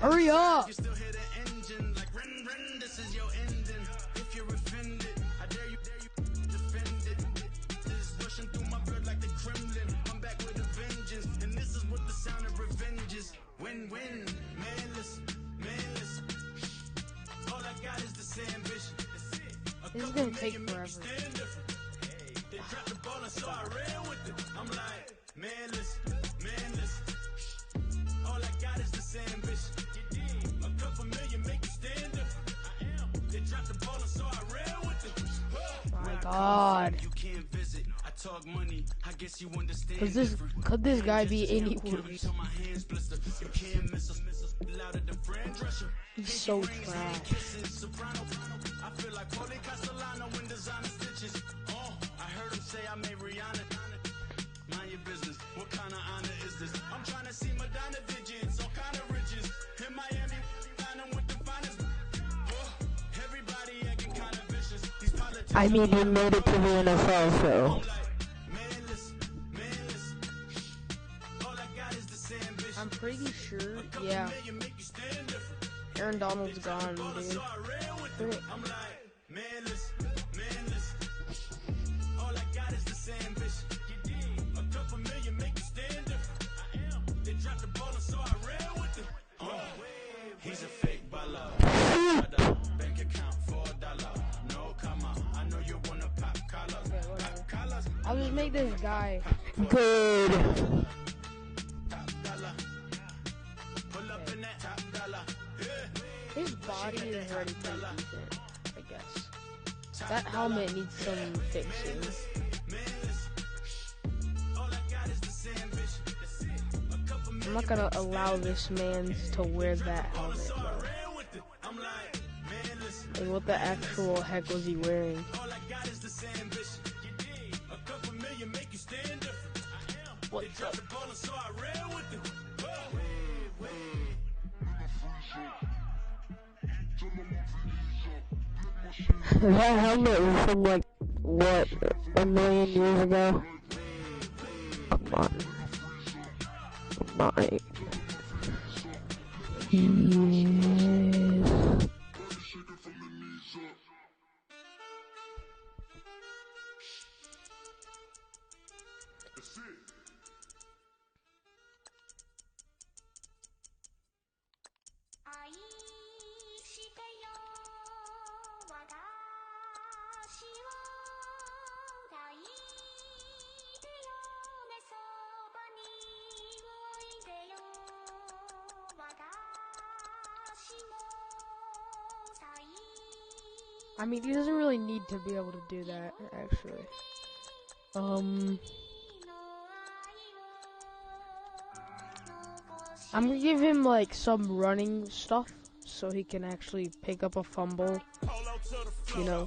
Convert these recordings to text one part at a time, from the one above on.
Hurry up! Win-win, manless. All I got is this ambition. This is gonna take forever. They dropped the ball and so I ran with it. I'm like, manless. All I got is this ambition. A couple million make you stand up. I am. They dropped the ball and so I ran with it. My God. You can't visit. I talk money. I guess you understand. Could this guy be any worse? You can't miss us. Louder than Fran Drescher. He's so trash. I feel like Paulie Castellano when designer stitches. Oh, I heard him say I made Rihanna. Mind your business. What kind of honor is this? I'm trying to see Madonna digits, all kind of riches. In Miami, dining with the finest. Oh, everybody acting kind of vicious. These politicians. I mean, he made it to the NFL, so. I'm pretty sure, yeah. Aaron Donald's gone, dude. I'm like, manless. All I got is this ambition. A couple million make you stand different. I am. They dropped the ball and so I ran with it. He's a fake baller. Bank account $4. No, come on. I know you wanna pop collars. I'll just make this guy Good. His body is already pretty decent, I guess. That helmet needs some fixing. I'm not gonna allow this man to wear that helmet, bro. Like, what the actual heck was he wearing? What's up? That helmet was from like, what, a million years ago? Come on. Yes. I mean, he doesn't really need to be able to do that, actually. I'm gonna give him, like, some running stuff, so he can actually pick up a fumble, you know.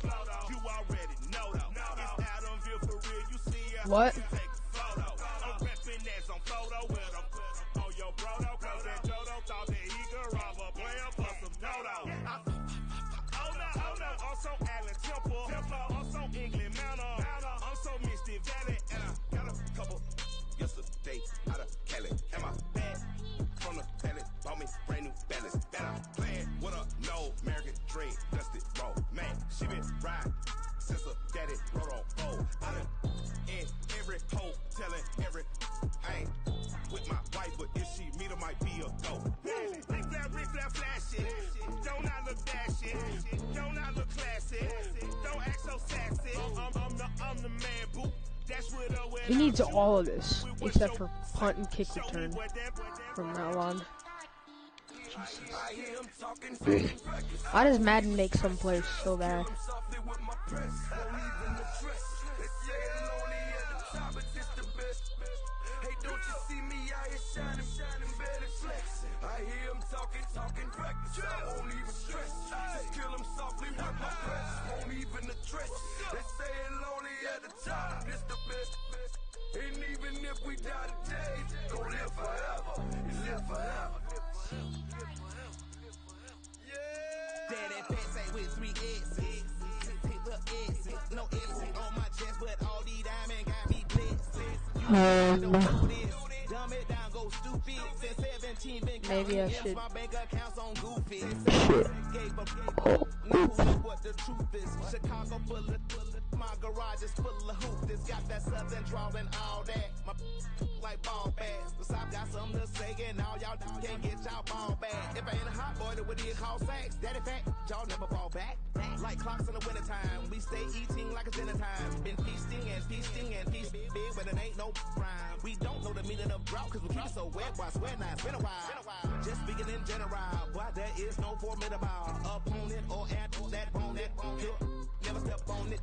What? He needs all of this, except for punt and kick return from now on. Jesus. Why does Madden make some players so bad? And even if we die today, gon' live forever. Live forever. Daddy Pets ain't with 3 X's. Pick up X's. No X's on my chest, but all these diamonds got me blessed. Dumb it down, go stupid. Since 7 Maybe I should. Shit. Oh, oops. My garage is full of hoop. This got that southern drawl and all that. My like ball bags. The South got something to say, and all y'all can't get y'all ball back. If I ain't a hot boy, that would be called sex. Daddy fact, y'all never fall back. Like clocks in the wintertime, we stay eating like it's dinner time. Been feasting and feasting and feast big, but it ain't no rhyme. We don't know the meaning of drought, cause we keep it so wet. Why sweat now? It's been a while. Just speaking in general, boy, there is no formidable opponent or at that on it. Never step on it.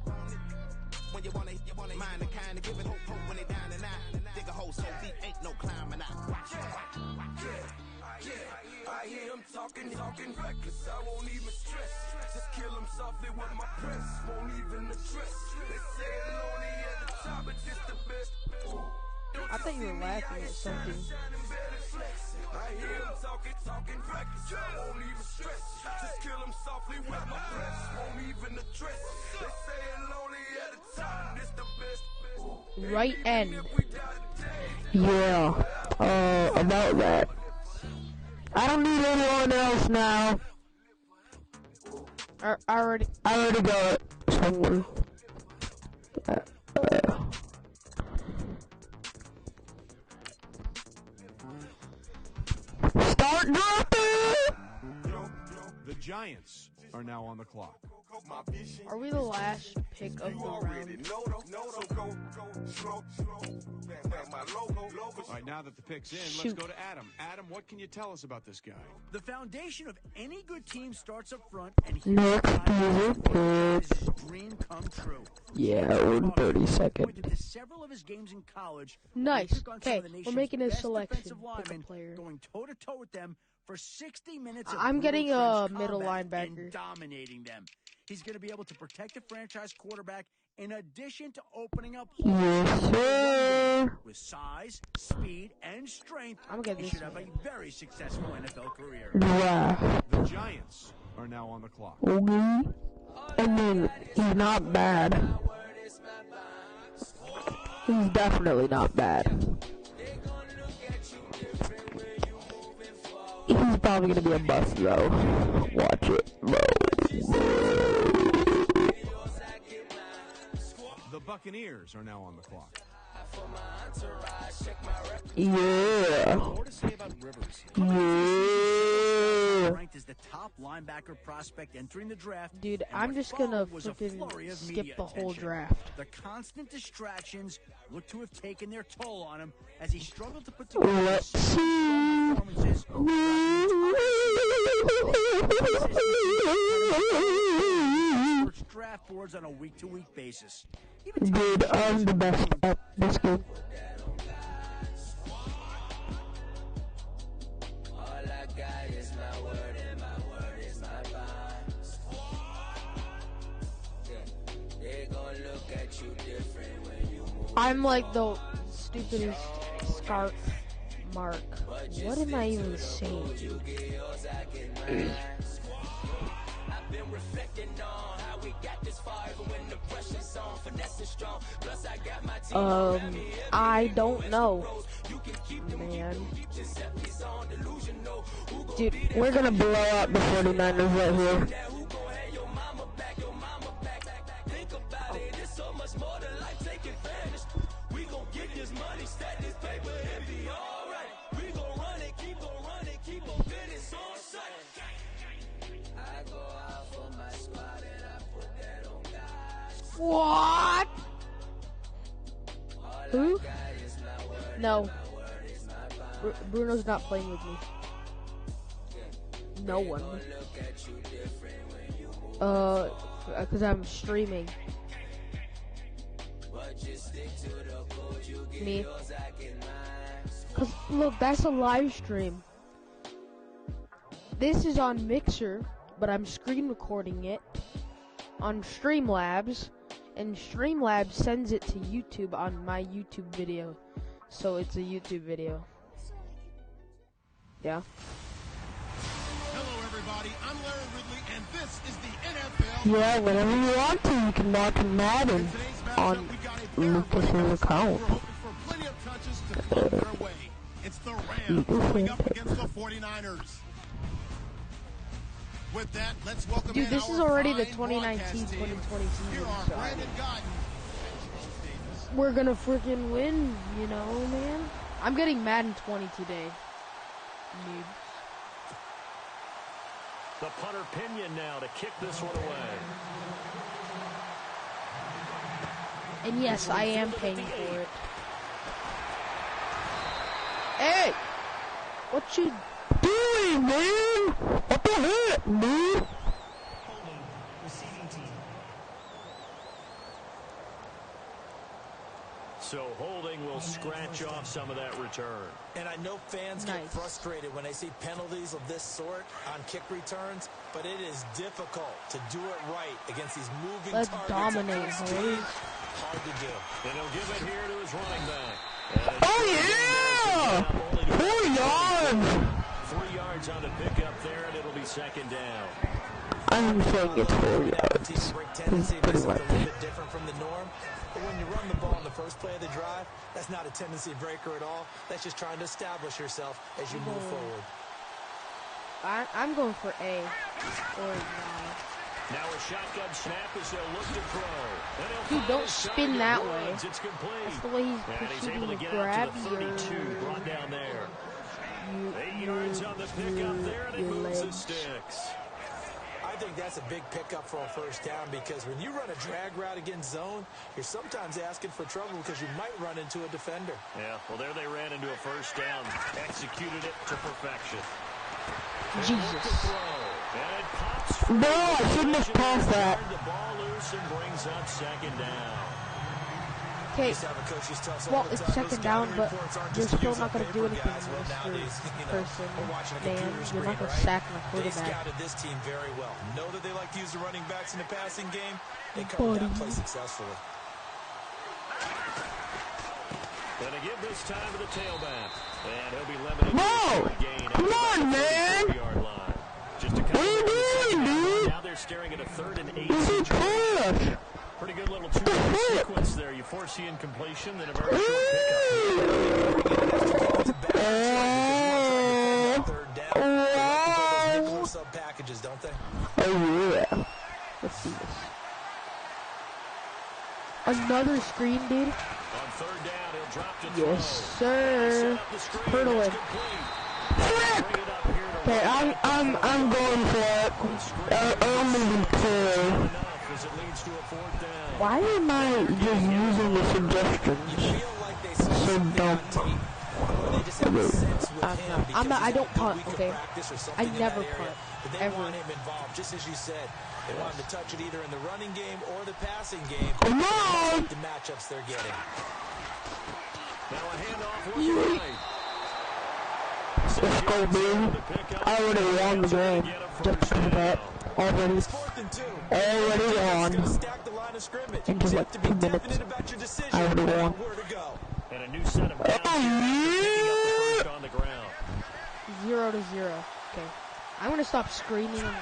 When you want it, mind the kind of giving hope when they down and out. Dig a hole so deep, ain't no climbing out. I hear him talking reckless. I won't even stress. Just kill him softly with my press. Won't even address. They say it lonely at the top, but just the best. I thought you were laughing at something. I hear him talking reckless. I won't even stress. Just kill him softly with my press. Won't even address. They say it lonely at the top, it's the best. Right end. Yeah. About that. I don't need anyone else now. I already got someone. Start dropping! The Giants are now on the clock. Are we the last pick of the round? All right, now that the pick's in, Shoot. let's go to Adam. Adam, what can you tell us about this guy? The foundation of any good team starts up front, and Next user pick. his dream come true. Yeah, in 30 seconds. Pointed to several of his games in college. Nice. He took on some Okay, of the we're nation's making a best selection. defensive Pick a linemen, player. going toe to toe with them for 60 minutes. Of I'm getting brutal a trench middle combat linebacker. and dominating them. He's going to be able to protect the franchise quarterback in addition to opening up holes Yes, sir. with size, speed, and strength. I'm gonna get He this should have one. a very successful NFL career. Draft. The Giants are now on the clock. Okay. I mean, he's not bad. He's definitely not bad. He's probably gonna be a bust though. Watch it, bro. The Buccaneers are now on the clock. Yeah. More to say about Rivers. Yeah. Ranked as the top linebacker prospect entering the draft. Dude, and I'm what just gonna followed was a flurry freaking of skip media the whole attention. draft. The constant distractions look to have taken their toll on him as he struggled to put together Let's see. strong performances throughout the entire draft boards on a week-to-week basis. Even Dude, I'm the best at this game. I'm like the stupidest scarf mark. What am I even saying? I don't know, man. Dude, we're gonna blow up the 49ers right here. What? Who? No. Bruno's not playing with me. No one. Because I'm streaming. Me. Cause look, that's a live stream. This is on Mixer, but I'm screen recording it on Streamlabs, and Streamlabs sends it to YouTube on my YouTube video. So it's a YouTube video. Yeah. Hello, everybody. I'm Larry Ridley, and this is the NFL. Yeah, whenever you want to, you can watch Madden on Lucas's account. We're hoping for plenty of touches to come their way. It's the Rams going up against the 49ers. With that, let's welcome Dude, in this our is already the fine broadcast 2019-2020 team. season. Here are So Brandon Gotton. we're gonna freaking win, you know, man. I'm getting Madden 20 today. Dude. The punter Pinion now to kick this one away. And yes, I am paying for it. Hey! What you doing, man? What the heck, dude? So holding will scratch off some of that return. And I know fans get frustrated when they see penalties of this sort on kick returns, but it is difficult to do it right against these moving Let's targets. dominate, boys. Hard to do. And he'll give it here to his running back. Oh, yeah! 4 yards! 3 yards on the pickup there, and it'll be second down. I'm saying it's 4 yards. Teams break tendency Pretty makes it a much. little bit different from the norm. But when you run the ball in the first play of the drive, that's not a tendency breaker at all. That's just trying to establish yourself as you move forward. I'm going for A. Or Now a shotgun snap as they'll look to throw. Dude, don't spin that way. It's complete. That's the way he's And he's proceeding able to to get grab out to the 32, brought down there. 8 your yards on the pickup there, and it moves the sticks. I think that's a big pickup for a first down because when you run a drag route against zone, you're sometimes asking for trouble because you might run into a defender. Yeah, well, there they ran into a first down, executed it to perfection. Jesus. And it pops No, I shouldn't have passed that. The ball loose and brings up second down. Okay, well, it's second down, but you're still not going to do anything with this person, man. You're not going to sack my They quarterback. scouted this team very well. Know that they like to use the running backs in the passing game. They covered that play successfully. Gonna give this time to the tailback. And he'll be limited No! to a gain. Come on, man! 4-yard line. Just a What are you doing, dude? Now they're staring at a 3rd and 8. This is trash! Pretty good little 2-point sequence there. You foresee incompletion, then a very short pickup. Sub packages, don't they? Oh, yeah. Let's do this. Another screen, dude. On 3rd down, he'll drop to Yes, throw. sir. Hurdling. Okay, I'm going for it. I'm moving to. Why am I just using the suggestions? So dumb. I don't punt, okay? I never punt, ever. Just as you said, they want him to touch it either in the running game or the passing game. Come on! The matchups they're getting. Now a handoff working right. Let's go, dude. I already won the game. Just for that. Already won. Into like 2 minutes. I already won. And a new set of downs here, on the ground. 0-0. Okay. I'm going to stop screaming in the mic.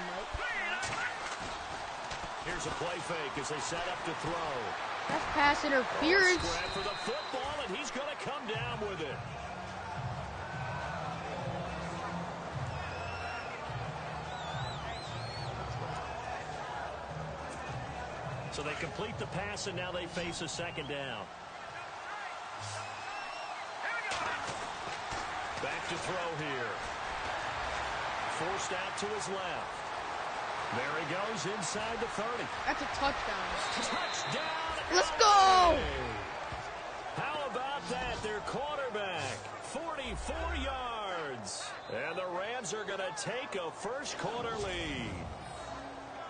Here's a play fake as they set up to throw. That's pass interference. Scrap for the football, and he's going to come down with it. So they complete the pass, and now they face a second down. Back to throw here. Forced out to his left. There he goes inside the 30. That's a touchdown. Touchdown! Let's go! How about that? Their quarterback, 44 yards. And the Rams are going to take a first quarter lead.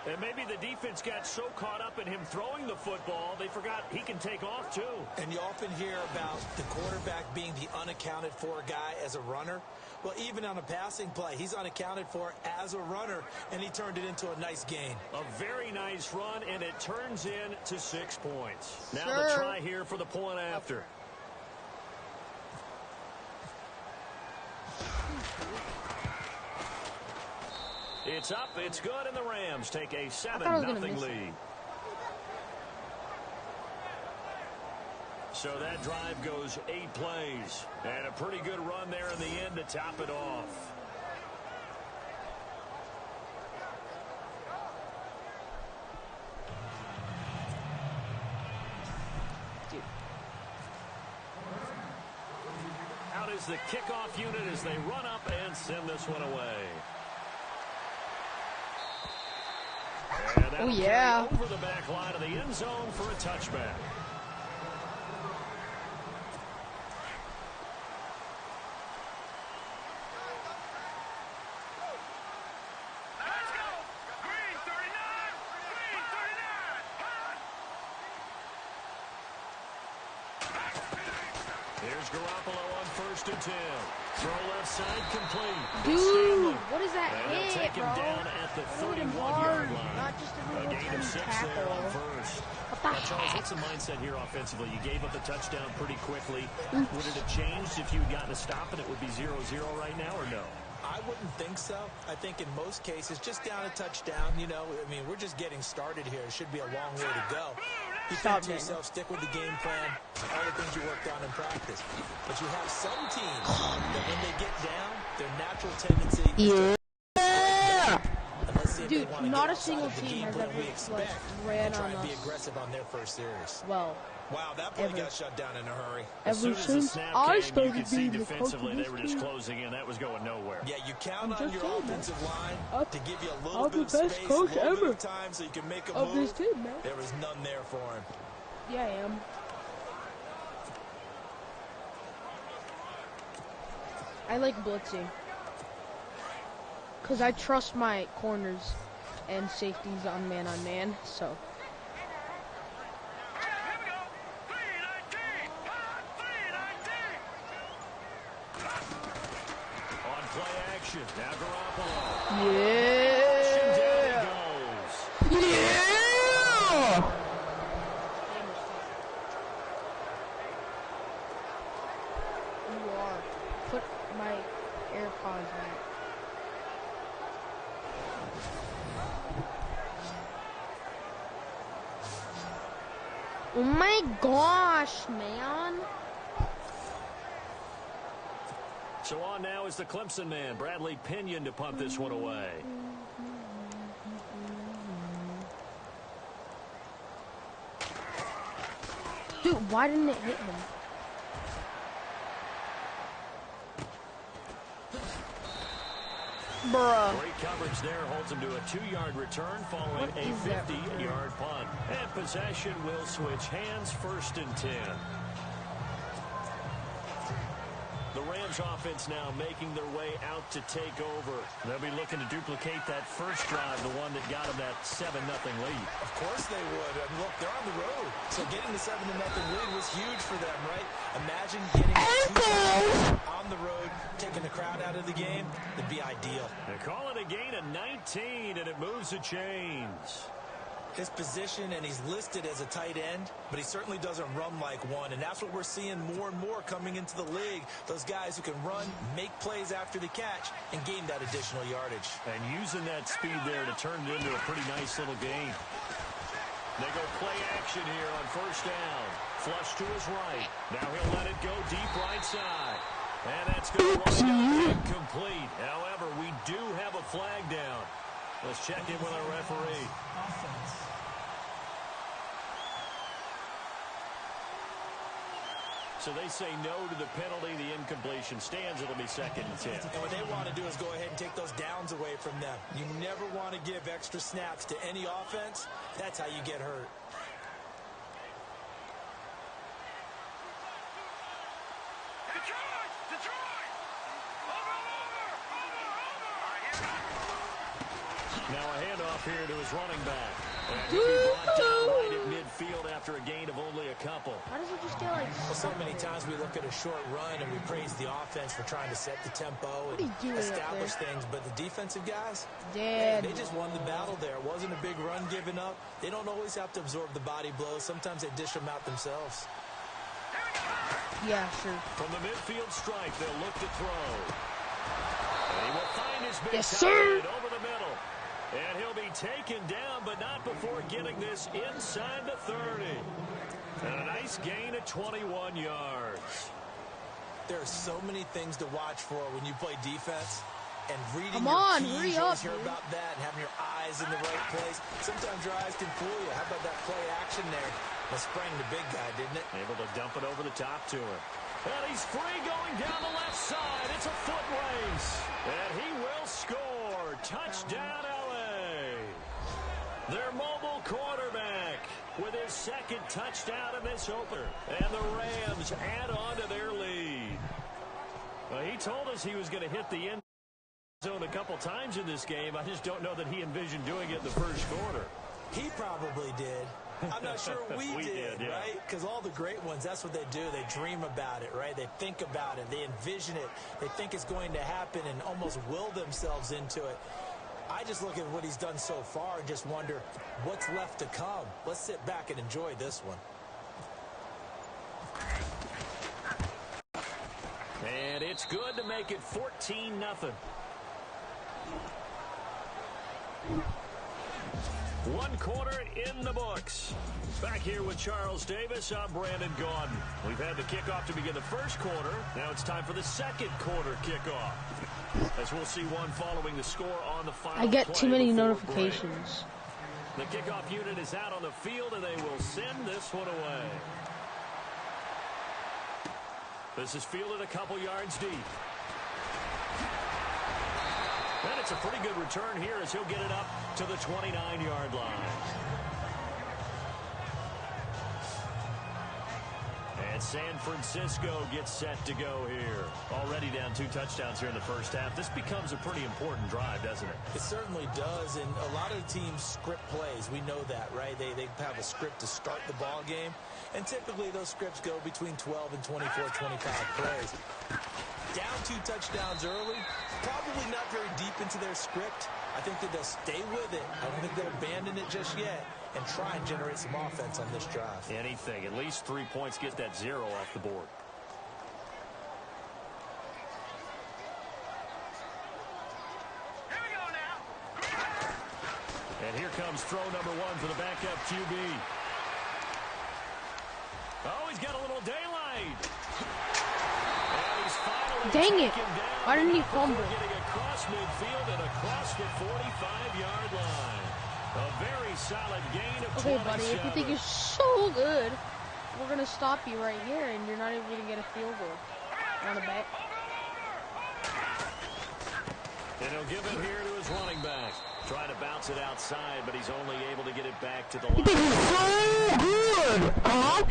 And maybe the defense got so caught up in him throwing the football, they forgot he can take off too. And you often hear about the quarterback being the unaccounted for guy as a runner. Well, even on a passing play, he's unaccounted for as a runner, and he turned it into a nice gain. A very nice run, and it turns into 6 points. Now Sure. the try here for the point after. It's up, it's good, and the Rams take a 7-0 lead. So that drive goes 8 plays. And a pretty good run there in the end to top it off. Out is the kickoff unit as they run up and send this one away. And oh, yeah. Over the back line of the end zone for a touchback. Here's Garoppolo on 1st and 10. Throw left side complete. Dude, what is that and hit, take him bro? down at the 31-yard line. Not just a A gain of 6 tackle. there on first. What the Now, Charles, heck? what's the mindset here offensively? You gave up a touchdown pretty quickly. Would it have changed if you had gotten a stop and it would be 0-0 right now, or no? I wouldn't think so. I think in most cases, just down a touchdown, you know, I mean, we're just getting started here. It should be a long way to go. You think to yourself, stick with the game plan, all the things you worked on in practice. But you have some teams that when they get down, their natural tendency is to... Dude, not a single team has ever ran on and be us. aggressive on their first series. Well, wow, that play got shut down in a hurry. As soon ever as the since snap I came, you started could see being the coach of defensively this they were just team. closing in. That was going nowhere. Yeah, you count I'm on just your saying, man. offensive line to give you a little I'm bit the of best space, coach a little ever bit of time so you can make a of move. this team, man. There was none there for him. Yeah, I am. I like blitzing. Because I trust my corners and safeties on man, so. On play action, now Garoppolo. Yeah! Down he goes. Yeah! You are. Put my AirPods back. Oh my gosh, man. So on now is the Clemson man, Bradley Pinion, to punt this one away. Dude, why didn't it hit him? Bruh. Great coverage there, holds him to a 2-yard return following What a is that? 50-yard punt. And possession will switch hands, 1st and 10. The Rams offense now making their way out to take over. They'll be looking to duplicate that first drive, the one that got them that 7-0 lead. Of course they would. And look, they're on the road. So getting the 7-0 lead was huge for them, right? Imagine getting 2 on the road, taking the crowd out of the game. It'd be ideal. They call it a gain of 19, and it moves the chains. His position, and he's listed as a tight end, but he certainly doesn't run like one, and that's what we're seeing more and more coming into the league. Those guys who can run, make plays after the catch, and gain that additional yardage. And using that speed there to turn it into a pretty nice little game. They go play action here on 1st down. Flush to his right. Now he'll let it go deep right side. And that's going to run incomplete. However, we do have a flag down. Let's check in with our referee. So they say no to the penalty. The incompletion stands. It'll be 2nd and 10. And what they want to do is go ahead and take those downs away from them. You never want to give extra snaps to any offense. That's how you get hurt. Now a handoff here to his running back. And he'll be brought down right at midfield after a gain of only a couple. Why does it just get like Well, so many times we look at a short run and we praise the offense for trying to set the tempo are you and doing up establish there? things, but the defensive guys, dead? they just won the battle there. It wasn't a big run given up. They don't always have to absorb the body blows. Sometimes they dish them out themselves. Yeah, sure. From the midfield stripe, they'll look to throw. And he will find his big Yes, sir. over the middle. And he'll be taken down, but not before getting this inside the 30. And a nice gain of 21 yards. There are so many things to watch for when you play defense. And reading Come your on, keys, hurry you up, always hear dude. about that, and having your eyes in the right place. Sometimes your eyes can fool you. How about that play action there? Well, sprang the big guy, didn't it? Able to dump it over the top to him. And he's free going down the left side. It's a foot race. And he will score. Touchdown, L.A. Their mobile quarterback with his second touchdown in this opener. And the Rams add on to their lead. Well, he told us he was going to hit the end zone a couple times in this game. I just don't know that he envisioned doing it in the first quarter. He probably did. I'm not sure we did, yeah. right? Because all the great ones, that's what they do. They dream about it, right? They think about it. They envision it. They think it's going to happen and almost will themselves into it. I just look at what he's done so far and just wonder what's left to come. Let's sit back and enjoy this one. And it's good to make it 14-0. One quarter in the books. Back here with Charles Davis, I'm Brandon Gaudin. We've had the kickoff to begin the first quarter. Now it's time for the second quarter kickoff. As we'll see one following the score on the final I get play too many before notifications. break. The kickoff unit is out on the field, and they will send this one away. This is fielded a couple yards deep. And it's a pretty good return here as he'll get it up to the 29-yard line. And San Francisco gets set to go here. Already down 2 touchdowns here in the first half. This becomes a pretty important drive, doesn't it? It certainly does, and a lot of teams script plays. We know that, right? They have a script to start the ball game, and typically those scripts go between 12 and 24, 25 plays. Down 2 touchdowns early, probably not very deep into their script. I think that they'll stay with it. I don't think they'll abandon it just yet and try and generate some offense on this drive. Anything. At least 3 points, get that 0 off the board. And here comes throw number 1 for the backup QB. Oh, he's got a little daylight. And he's finally Dang it. taken down. Why didn't he fumble? Getting across midfield and across the 45-yard line. A very solid gain of 27. Okay, buddy, if you think you're so good, we're going to stop you right here, and you're not even going to get a field goal. Want to bet? And he'll give it here to his running back. Trying to bounce it outside, but he's only able to get it back to the line. This is so good, huh?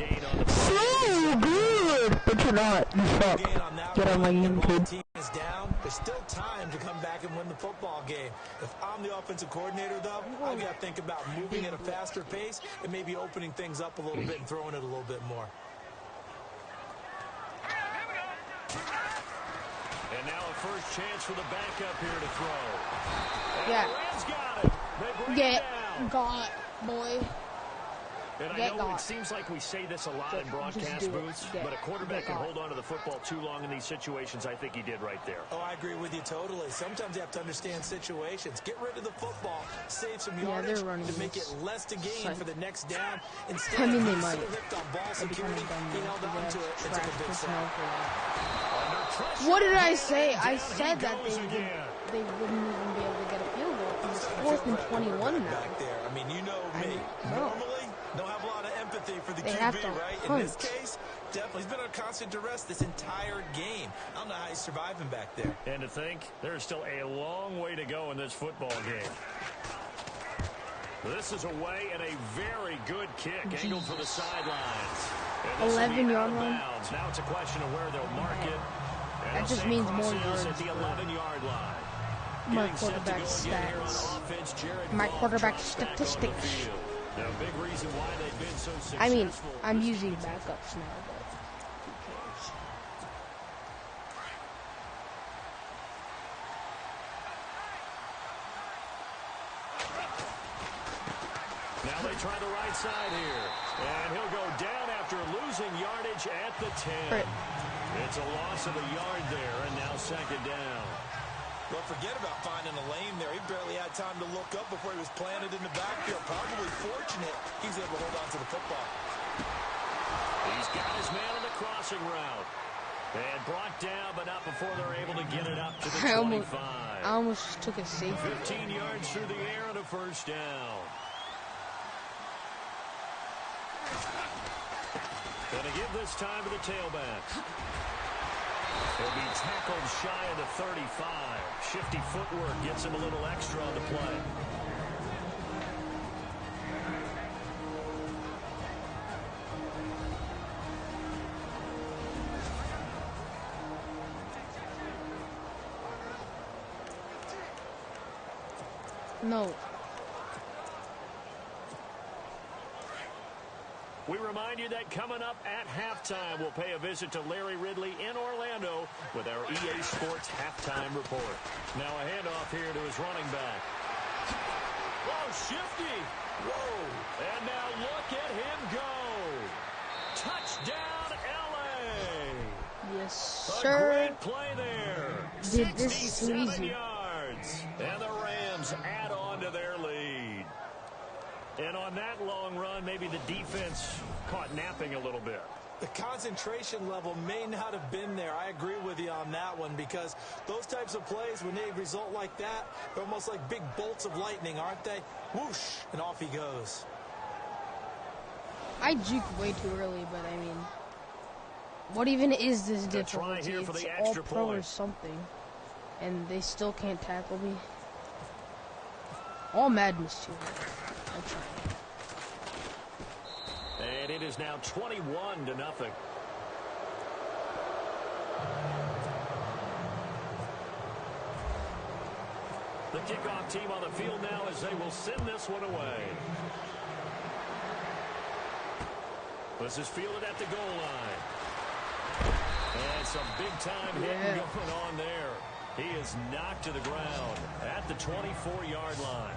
So good! But you're not. You suck. Get on my game, kid. Team is down. There's still time to come back and win the football game. If I'm the offensive coordinator, though, I've got to think about moving at a faster pace and maybe opening things up a little bit and throwing it a little bit more. And now a first chance for the backup here to throw. And Yeah. the Rams got it. They bring Get it down. got, boy. And I Get know got. it seems like we say this a lot in Just broadcast do it. booths, Get- but a quarterback get can got. hold on to the football too long in these situations. I think he did right there. Oh, I agree with you totally. Sometimes you have to understand situations. Get rid of the football, save some Yeah, yardage they're running to make it this. less to gain Psych. for the next down. Instead I mean, they of might. so ripped on ball That'd be kind security, of dumb, he though, held 'cause on they to it. have It took trash a big personnel sack. for that. Under pressure What did I again, say? and I down said he that goes again. they wouldn't even be able to get a field goal. I'm It's starting to 4th feel and bad 21 for now. back there. I mean, you know me. know. Normally, don't have a lot of empathy for the They have QB, to right? In hunt. this case, definitely. He's been on constant duress this entire game. I don't know how he's surviving back there. And to think, there's still a long way to go in this football game. This is away and a very good kick, angled for the sidelines. And this will be 11-yard out of line. bounds. Now it's a question of where they'll mark it. And That they'll just say means more crosses yards at the for 11-yard line. my Getting set to quarterback go again here on stats. offense, Jared My Goff quarterback drops back onto the statistics. field. Now, a big reason why they've been so successful. I mean, I'm using backups now, but who cares? Now they try the right side here. And he'll go down after losing yardage at the 10. Right. It's a loss of a yard there, and now second down. Well, forget about finding a lane there. He barely had time to look up before he was planted in the backfield. Probably fortunate he's able to hold on to the football. He's got his man on the crossing route. And brought down, but not before they're able to get it up to the 25. I almost just took a safety. 15 yards through the air and a first down. Gonna give this time to the tailback. He'll be tackled shy of the 35. Shifty footwork gets him a little extra on the play. No. We remind you that coming up at halftime, we'll pay a visit to Larry Ridley in Orlando with our EA Sports halftime report. Now a handoff here to his running back. Whoa, Shifty. Whoa. And now look at him go. Touchdown, L.A. Yes, sir. A great play there. Dude, this is 67 easy. yards. And the Rams add on to their lead. And on that long run, maybe the defense caught napping a little bit. The concentration level may not have been there. I agree with you on that one, because those types of plays, when they result like that, they're almost like big bolts of lightning, aren't they? Whoosh, and off he goes. I juked way too early, but I mean, what even is this difficulty? Here for it's the all extra pro point. or something, and they still can't tackle me. All Madden's too hard. I tried. And it is now 21-0. The kickoff team on the field now as they will send this one away. This is fielded at the goal line. And some big-time hitting going on there. He is knocked to the ground at the 24-yard line.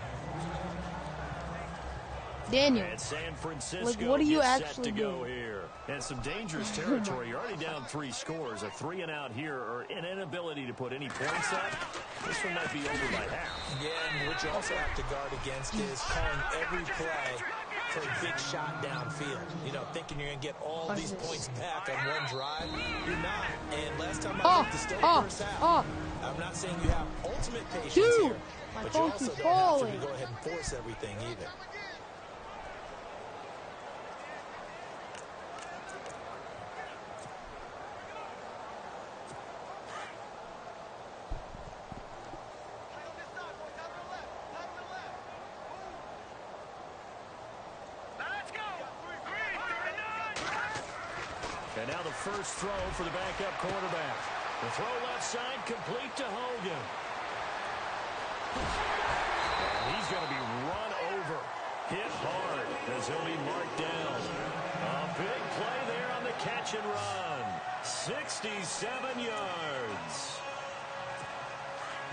Daniel, And San Francisco like, what are you gets set actually to go doing? here. And some dangerous territory. You're already down 3 scores. A 3 and out here, or an inability to put any points up. This one might be over by half. Yeah, and what you also have to guard against is calling every play for a big shot downfield. You know, thinking you're going to get all these points back on one drive. You're not. And last time I looked, the still first half. I'm not saying you have ultimate patience here, but you also don't have to go ahead and force everything either. And now the first throw for the backup quarterback. The throw left side complete to Hogan. And he's going to be run over. Hit hard as he'll be marked down. A big play there on the catch and run. 67 yards.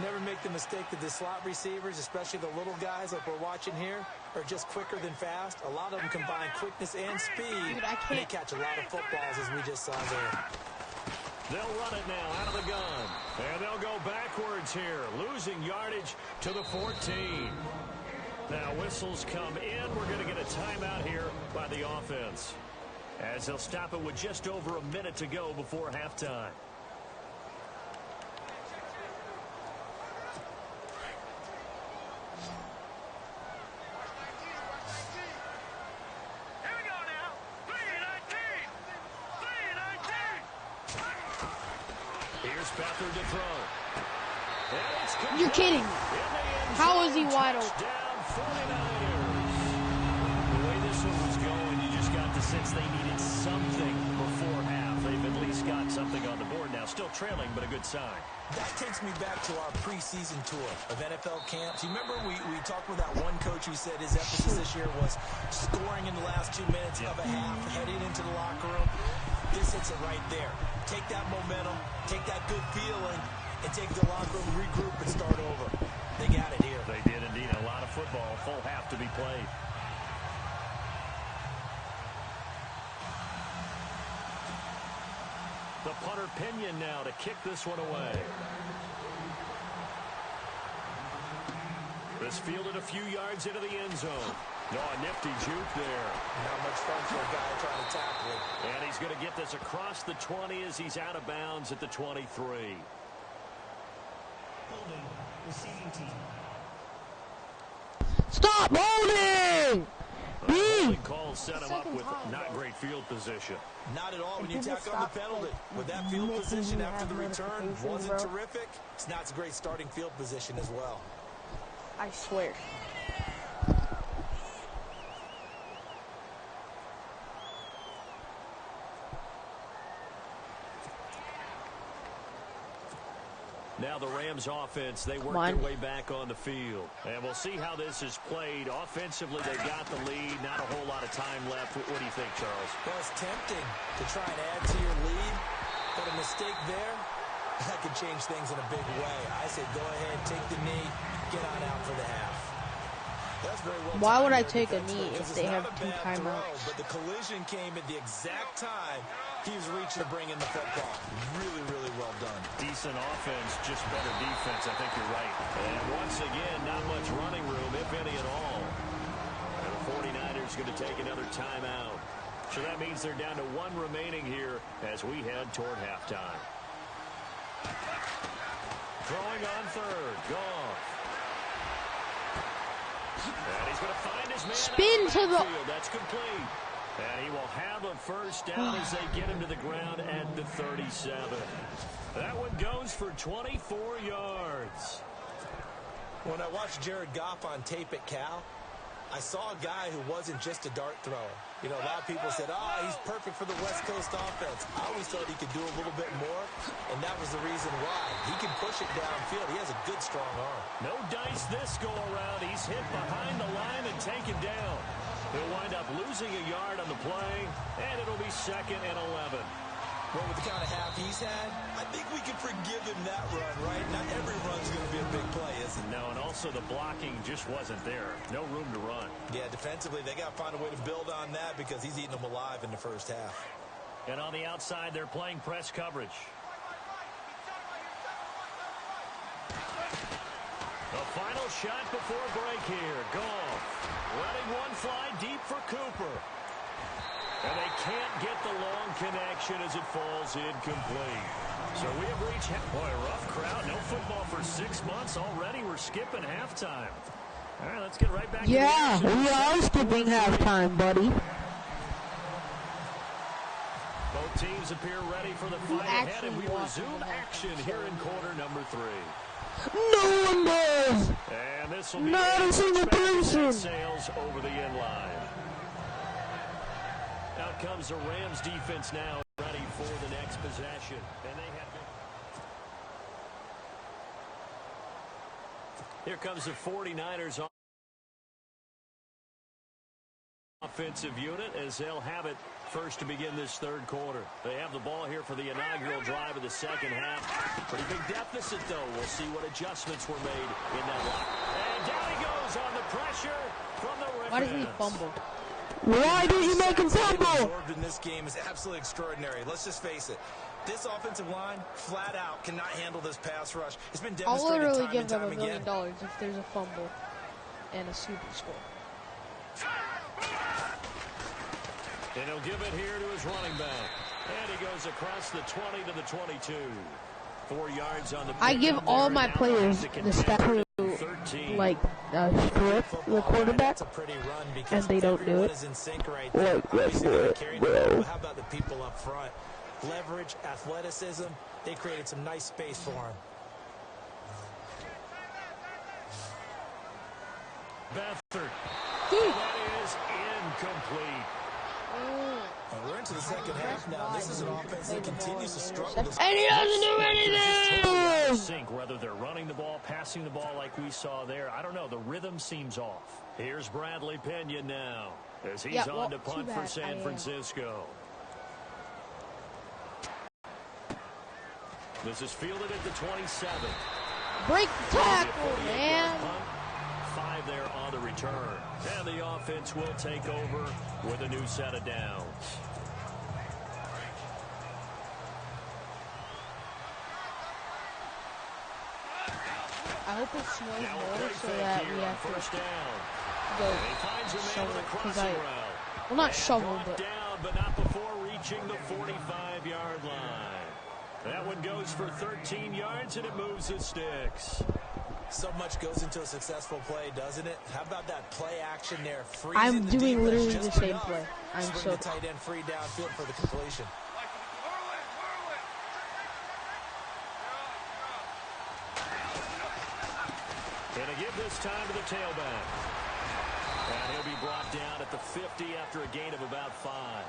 Never make the mistake that the slot receivers, especially the little guys like we're watching here, are just quicker than fast. A lot of them combine quickness and speed. Dude, I can't. And they catch a lot of footballs, as we just saw there. They'll run it now out of the gun. And they'll go backwards here, losing yardage to the 14. Now whistles come in. We're going to get a timeout here by the offense, as they'll stop it with just over a minute to go before halftime. Here's Beathard to throw. You're kidding me. How is he wide open? Down 49ers. The way this one was going, you just got the sense they needed something before half. They've at least got something on the board now. Still trailing, but a good sign. That takes me back to our preseason tour of NFL camps. You remember we talked with that one coach who said his emphasis this year was scoring in the last 2 minutes of a half, heading into the locker room. This hits it right there. Take that momentum, take that good feeling, and take the locker room, regroup, and start over. They got it here. They did indeed. A lot of football, full half to be played. The punter Pinion now to kick this one away. This fielded a few yards into the end zone. Oh, a nifty juke there. Not much fun for a guy trying to tackle it. And he's going to get this across the 20 as he's out of bounds at the 23. Holding, receiving team. Stop holding! The holding call set him up with not great field position. Not at all when you tack on the penalty. With that field position after the return wasn't terrific. It's not a great starting field position as well. I swear. Now the Rams offense, they work their way back on the field. And we'll see how this is played. Offensively, they got the lead. Not a whole lot of time left. What do you think, Charles? Well, it's tempting to try and add to your lead. But a mistake there, that could change things in a big way. I say go ahead, take the knee, get on out for the half. That's very well. Why would I take a knee if they have 2 timeouts? But the collision came at the exact time he was reaching to bring in the football. Really, really well done. Decent offense, just better defense. I think you're right. And once again, not much running room, if any at all. And the 49ers going to take another timeout. So that means they're down to 1 remaining here as we head toward halftime. Throwing on third. Goff. And he's going to find his man. Spin to the field. That's complete. And he will have a first down as they get him to the ground at the 37. That one goes for 24 yards. When I watched Jared Goff on tape at Cal, I saw a guy who wasn't just a dart thrower. You know, a lot of people said, he's perfect for the West Coast offense. I always thought he could do a little bit more, and that was the reason why. He can push it downfield. He has a good, strong arm. No dice this go-around. He's hit behind the line and taken down. He'll wind up losing a yard on the play, and it'll be 2nd and 11. Well, with the kind of half he's had, I think we can forgive him that run, right? Not every run's going to be a big play, is it? No, and also the blocking just wasn't there. No room to run. Yeah, defensively, they got to find a way to build on that because he's eating them alive in the first half. And on the outside, they're playing press coverage. The final shot before break here. Goff letting one fly deep for Cooper. And they can't get the long connection as it falls incomplete. So we have reached, boy, rough crowd. No football for 6 months already. We're skipping halftime. All right, let's get right back to the action. Yeah, we are skipping halftime, buddy. Both teams appear ready for the fight ahead, and we resume action here in quarter number 3. No one does. And this will be not a single person. Sails over the end line. Out comes the Rams defense now, ready for the next possession. And they have Here comes the 49ers offensive unit as they'll have it first to begin this third quarter. They have the ball here for the inaugural drive of the second half. Pretty big deficit, though. We'll see what adjustments were made in that lock. And down he goes on the pressure from the Ravens. Why did he fumble? Why did you make him fumble? Absorbed in this game is absolutely extraordinary. Let's just face it. This offensive line, flat out, cannot handle this pass rush. It's been I'll demonstrated literally time give and them time $1 again. million if there's a fumble and a super score. And he'll give it here to his running back. And he goes across the 20 to the 22. 4 yards on the I give all my players the stat who, like, strip the quarterback, That's a pretty run and they don't do it. is in sync right there. Like, that's Obviously, they're what, carrying the ball, bro. but how about the people up front? Leverage, athleticism, they created some nice space for him. Beathard. That is incomplete. And we're into the second half now. This is an offense that continues to struggle. And he doesn't do anything! Sync, whether they're running the ball, passing the ball like we saw there. I don't know. The rhythm seems off. Here's Bradley Pinion now as he's on to punt for San Francisco. This is fielded at the 27. Break the tackle, man. 5 there on the return. And the offense will take over with a new set of downs. I hope it snows Now a more play so fake that here we on have first to down. go And he finds a man shovel with a because crossing route. well, not And shovel, brought but down, but not before reaching the 45-yard line. That one goes for 13 yards, and it moves the sticks. So much goes into a successful play, doesn't it? How about that play action there? I'm Freezing doing the defense literally the just same enough. play. I'm Swing so the tight end free downfield for the completion. Gonna give this time to the tailback. And he'll be brought down at the 50 after a gain of about 5.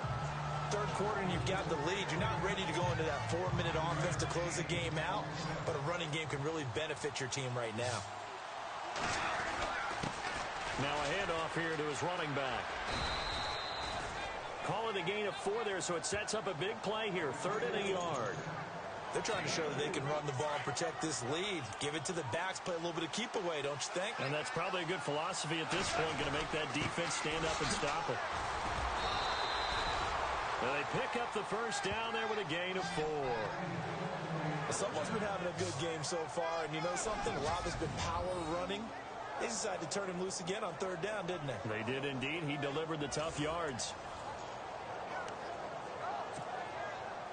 Third quarter and you've got the lead. You're not ready to go into that 4-minute offense to close the game out, but a running game can really benefit your team right now. Now a handoff here to his running back. Calling the gain of 4 there, so it sets up a big play here. 3rd and a yard. They're trying to show that they can run the ball and protect this lead. Give it to the backs, play a little bit of keep away, don't you think? And that's probably a good philosophy at this point, going to make that defense stand up and stop it. Well, they pick up the first down there with a gain of 4. Someone's been having a good game so far, and you know something? A lot has been power running. They decided to turn him loose again on 3rd down, didn't they? They did indeed. He delivered the tough yards.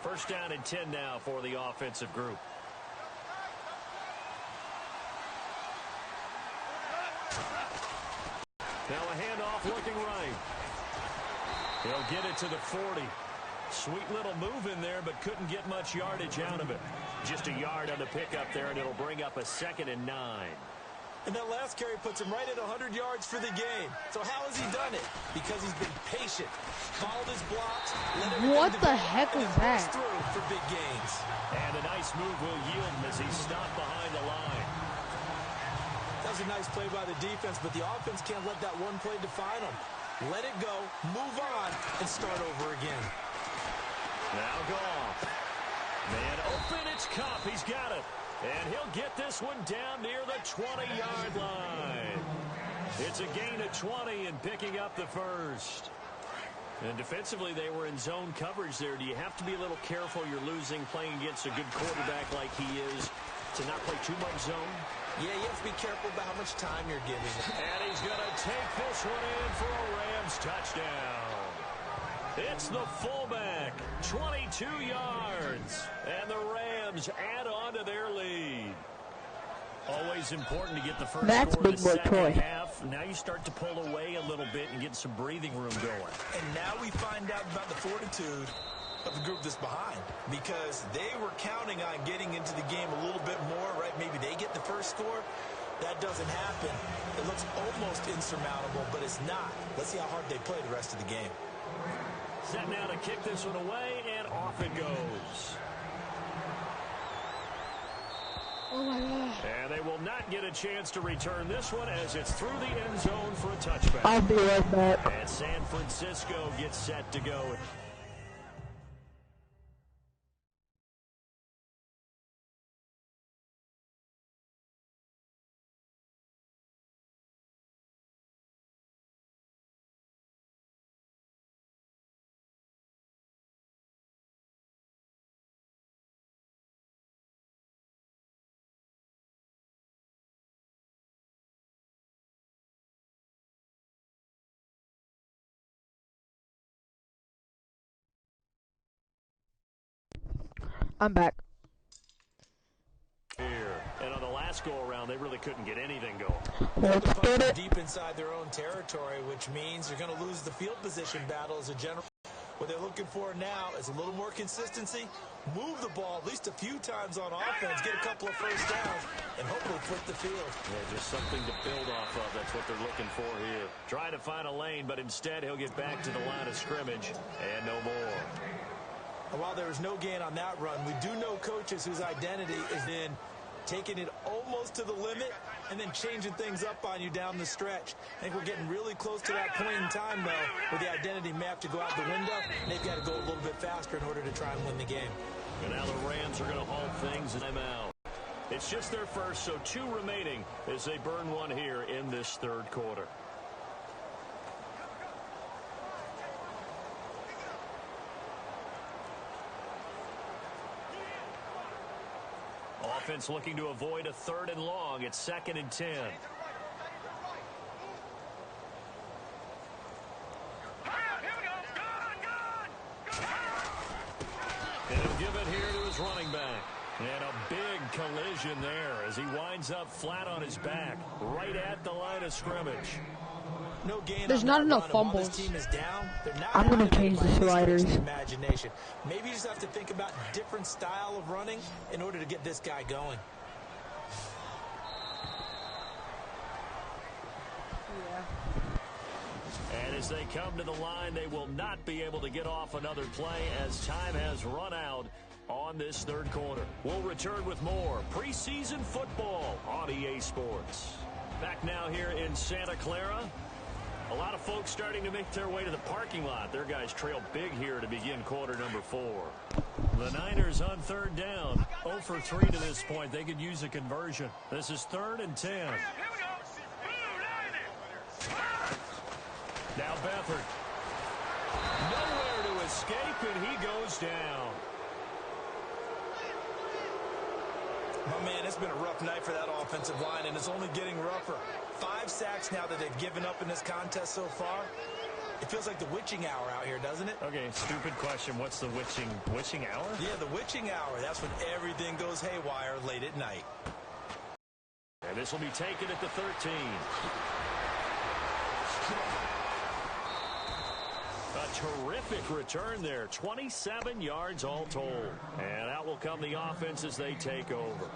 First down and 10 now for the offensive group. Now a handoff looking right. He'll get it to the 40. Sweet little move in there, but couldn't get much yardage out of it. Just a yard on the pickup there, and it'll bring up a 2nd and 9. And that last carry puts him right at 100 yards for the game. So how has he done it? Because he's been patient, followed his blocks, let everything what the develop, heck and was then that? burst through for big gains. And a nice move will yield him as he stopped behind the line. That was a nice play by the defense, but the offense can't let that one play define them. Let it go, move on, and start over again. Now Goff. Man open, it's Cup. He's got it. And he'll get this one down near the 20-yard line. It's a gain of 20 and picking up the first. And defensively, they were in zone coverage there. Do you have to be a little careful? You're losing playing against a good quarterback like he is to not play too much zone? Yeah, you have to be careful about how much time you're giving. And he's going to take this one in for a Rams touchdown. It's the fullback, 22 yards, and the Rams add on to their lead. Always important to get the first score in the second half. Now you start to pull away a little bit and get some breathing room going. And now we find out about the fortitude of the group that's behind, because they were counting on getting into the game a little bit more, right? Maybe they get the first score. That doesn't happen. It looks almost insurmountable, but it's not. Let's see how hard they play the rest of the game. Set now to kick this one away, and off it goes. oh my god. And they will not get a chance to return this one as it's through the end zone for a touchback. I'll be right back. And San Francisco gets set to go. I'm back. Here. And on the last go-around, they really couldn't get anything going. Let's get it. Deep inside their own territory, which means they're going to lose the field position battle as a general. What they're looking for now is a little more consistency, move the ball at least a few times on offense, get a couple of first downs, and hopefully flip the field. Yeah, just something to build off of. That's what they're looking for here. Trying to find a lane, but instead he'll get back to the line of scrimmage and no more. And while there was no gain on that run, we do know coaches whose identity is in taking it almost to the limit and then changing things up on you down the stretch. I think we're getting really close to that point in time, though, where the identity may have to go out the window, and they've got to go a little bit faster in order to try and win the game. And now the Rams are going to halt things and them out. It's just their first, so 2 remaining as they burn one here in this third quarter. Offense looking to avoid a 3rd and long. It's 2nd and 10. collision there as he winds up flat on his back, right at the line of scrimmage. No gain. There's not enough fumbles. Team is down. I'm going to change the sliders. Imagination. Maybe you just have to think about different style of running in order to get this guy going. And as they come to the line, they will not be able to get off another play as time has run out on this third quarter. We'll return with more preseason football on EA Sports. Back now here in Santa Clara. A lot of folks starting to make their way to the parking lot. Their guys trail big here to begin quarter number 4. The Niners on third down. 0 for 3 to this point. They could use a conversion. This is 3rd and 10. Now Beathard. Nowhere to escape, and he goes down. My man, it's been a rough night for that offensive line, and it's only getting rougher. 5 sacks now that they've given up in this contest so far. It feels like the witching hour out here, doesn't it? Okay, stupid question. What's the witching hour? Yeah, the witching hour. That's when everything goes haywire late at night. And this will be taken at the 13. A terrific return there. 27 yards all told. And out will come the offense as they take over.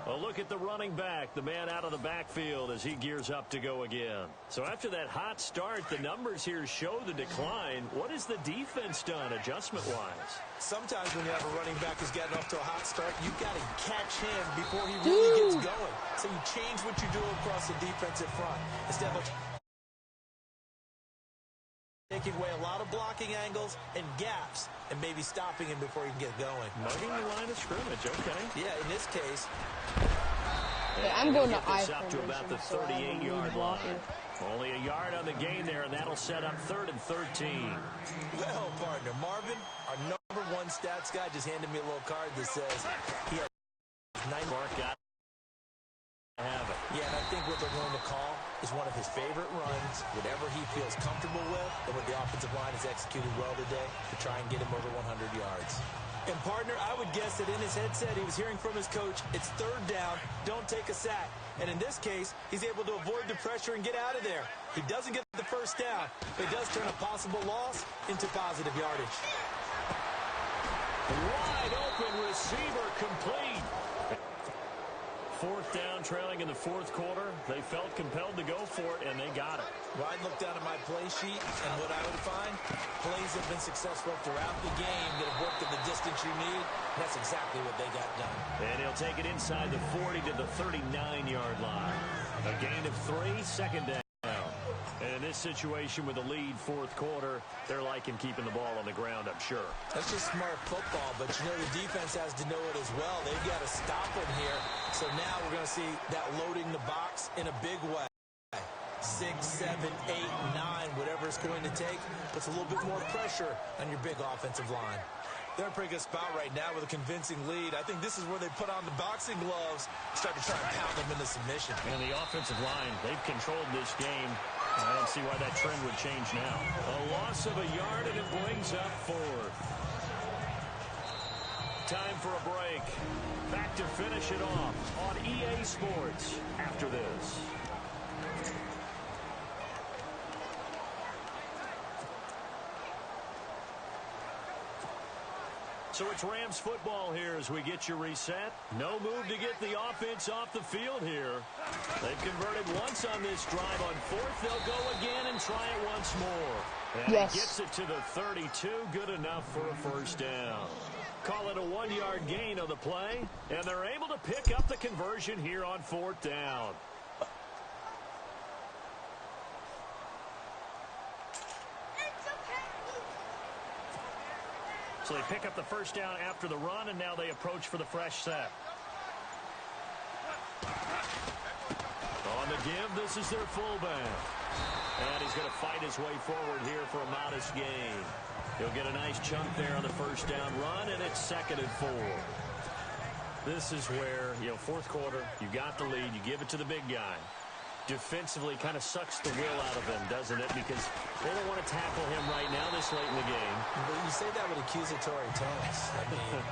A look at the running back, the man out of the backfield as he gears up to go again. So after that hot start, the numbers here show the decline. What has the defense done adjustment-wise? Sometimes when you have a running back who's getting off to a hot start, you've got to catch him before he really gets going. So you change what you do across the defensive front. Instead of taking away a lot of blocking angles and gaps and maybe stopping him before he can get going. Mugging the line of scrimmage, okay. Yeah, in this case. Yeah, I'm going to I up to about the 38-yard line. Only a yard on the gain there, and that'll set up 3rd and 13. Well, partner, Marvin, our number 1 stats guy just handed me a little card that says he had 9 Mark got to have it. Yeah, and I think what they're going to call is one of his favorite runs, whatever he feels comfortable with, and what the offensive line has executed well today to try and get him over 100 yards. And, partner, I would guess that in his headset he was hearing from his coach, it's 3rd down, don't take a sack. And in this case, he's able to avoid the pressure and get out of there. He doesn't get the first down, but he does turn a possible loss into positive yardage. Wide open receiver complete. 4th down, trailing in the 4th quarter. They felt compelled to go for it, and they got it. Well, I'd look down at my play sheet, and what I would find, plays have been successful throughout the game that have worked at the distance you need. That's exactly what they got done. And he'll take it inside the 40 to the 39-yard line. A gain of 3, 2nd down. And in this situation with the lead 4th quarter, they're liking keeping the ball on the ground, I'm sure. That's just smart football, but you know the defense has to know it as well. They've got to stop him here. So now we're going to see that loading the box in a big way. 6, 7, 8, 9, whatever it's going to take, puts a little bit more pressure on your big offensive line. They're in a pretty good spot right now with a convincing lead. I think this is where they put on the boxing gloves, start to try and pound them into submission. And the offensive line, they've controlled this game. I don't see why that trend would change now. A loss of a yard, and it brings up 4th. Time for a break. Back to finish it off on EA Sports after this. So it's Rams football here as we get you reset. No move to get the offense off the field here. They've converted once on this drive. On 4th, they'll go again and try it once more. And yes. It gets it to the 32. Good enough for a 1st down. Call it a 1-yard gain on the play. And they're able to pick up the conversion here on 4th down. So they pick up the 1st down after the run, and now they approach for the fresh set. On the give, this is their fullback. And he's going to fight his way forward here for a modest gain. He'll get a nice chunk there on the 1st down run, and it's 2nd and 4. This is where, 4th quarter, you got the lead, you give it to the big guy. defensively kind of sucks the will out of them, doesn't it? Because they don't want to tackle him right now this late in the game. But you say that with accusatory tones. I mean,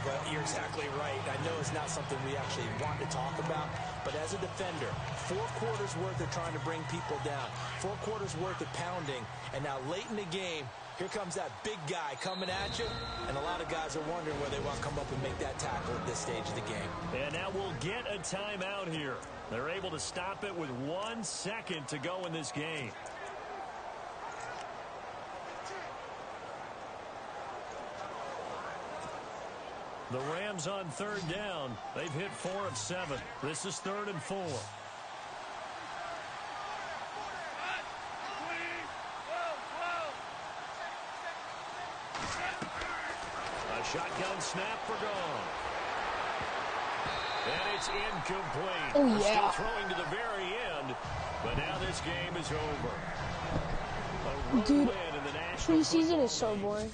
but you're exactly right. I know it's not something we actually want to talk about, but as a defender, 4 quarters worth of trying to bring people down, 4 quarters worth of pounding, and now late in the game, here comes that big guy coming at you, and a lot of guys are wondering where they want to come up and make that tackle at this stage of the game. And now we'll get a timeout here. They're able to stop it with 1 second to go in this game. The Rams on 3rd down. They've hit 4 of 7. This is 3rd and 4. A shotgun snap for gone. And it's incomplete. Oh, yeah. Still throwing to the very end, but now this game is over. A road Dude, win in the National preseason Football is so League. boring.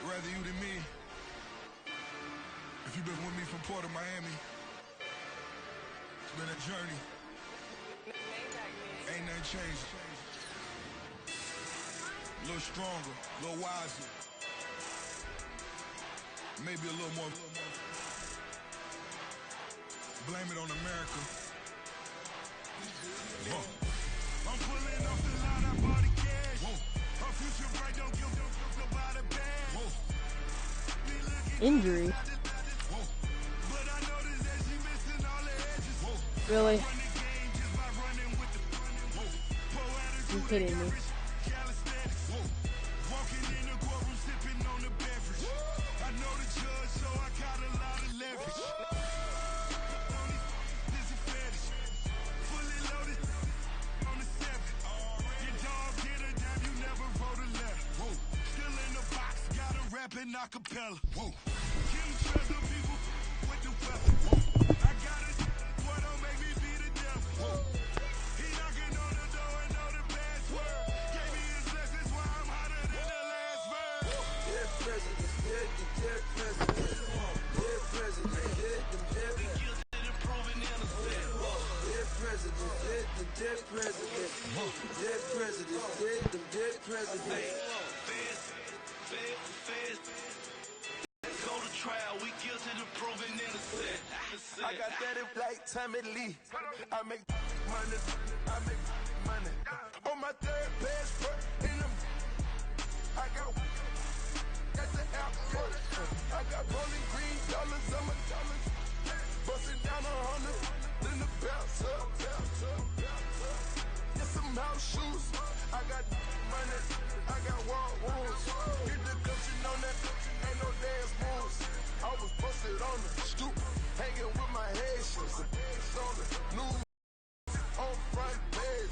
Rather you than me. If you've been with me from Port of Miami, it's been a journey. Ain't nothing changed. A little stronger, a little wiser. Maybe a little more. Blame it on America. I'm pulling off the line, I bought the cash. Her future bright, don't give nobody bad. Injury. Really? You're kidding me. Acapella. Whoa. Kim treasure people with the weapon. Whoa. I got it. Boy, don't make me be the devil. Whoa. He knocking on the door and know the password. Gave me his lessons why I'm hotter than the last bird. Dead presidents, dead presidents. Dead presidents, dead guilty and proven innocent. Dead presidents, dead presidents. Dead presidents, dead presidents. I got that in like Tommy Lee. I make money. On my 3rd passport in them. I got at the airport. I got rolling green dollars on my dollars. Busting down 100 in the bathtub. Get some house shoes. I got money. I got war wounds. Get the coaching on that. Ain't no dance moves. I was busted on the stoop. Hanging with my Haitians, on the news, on front page.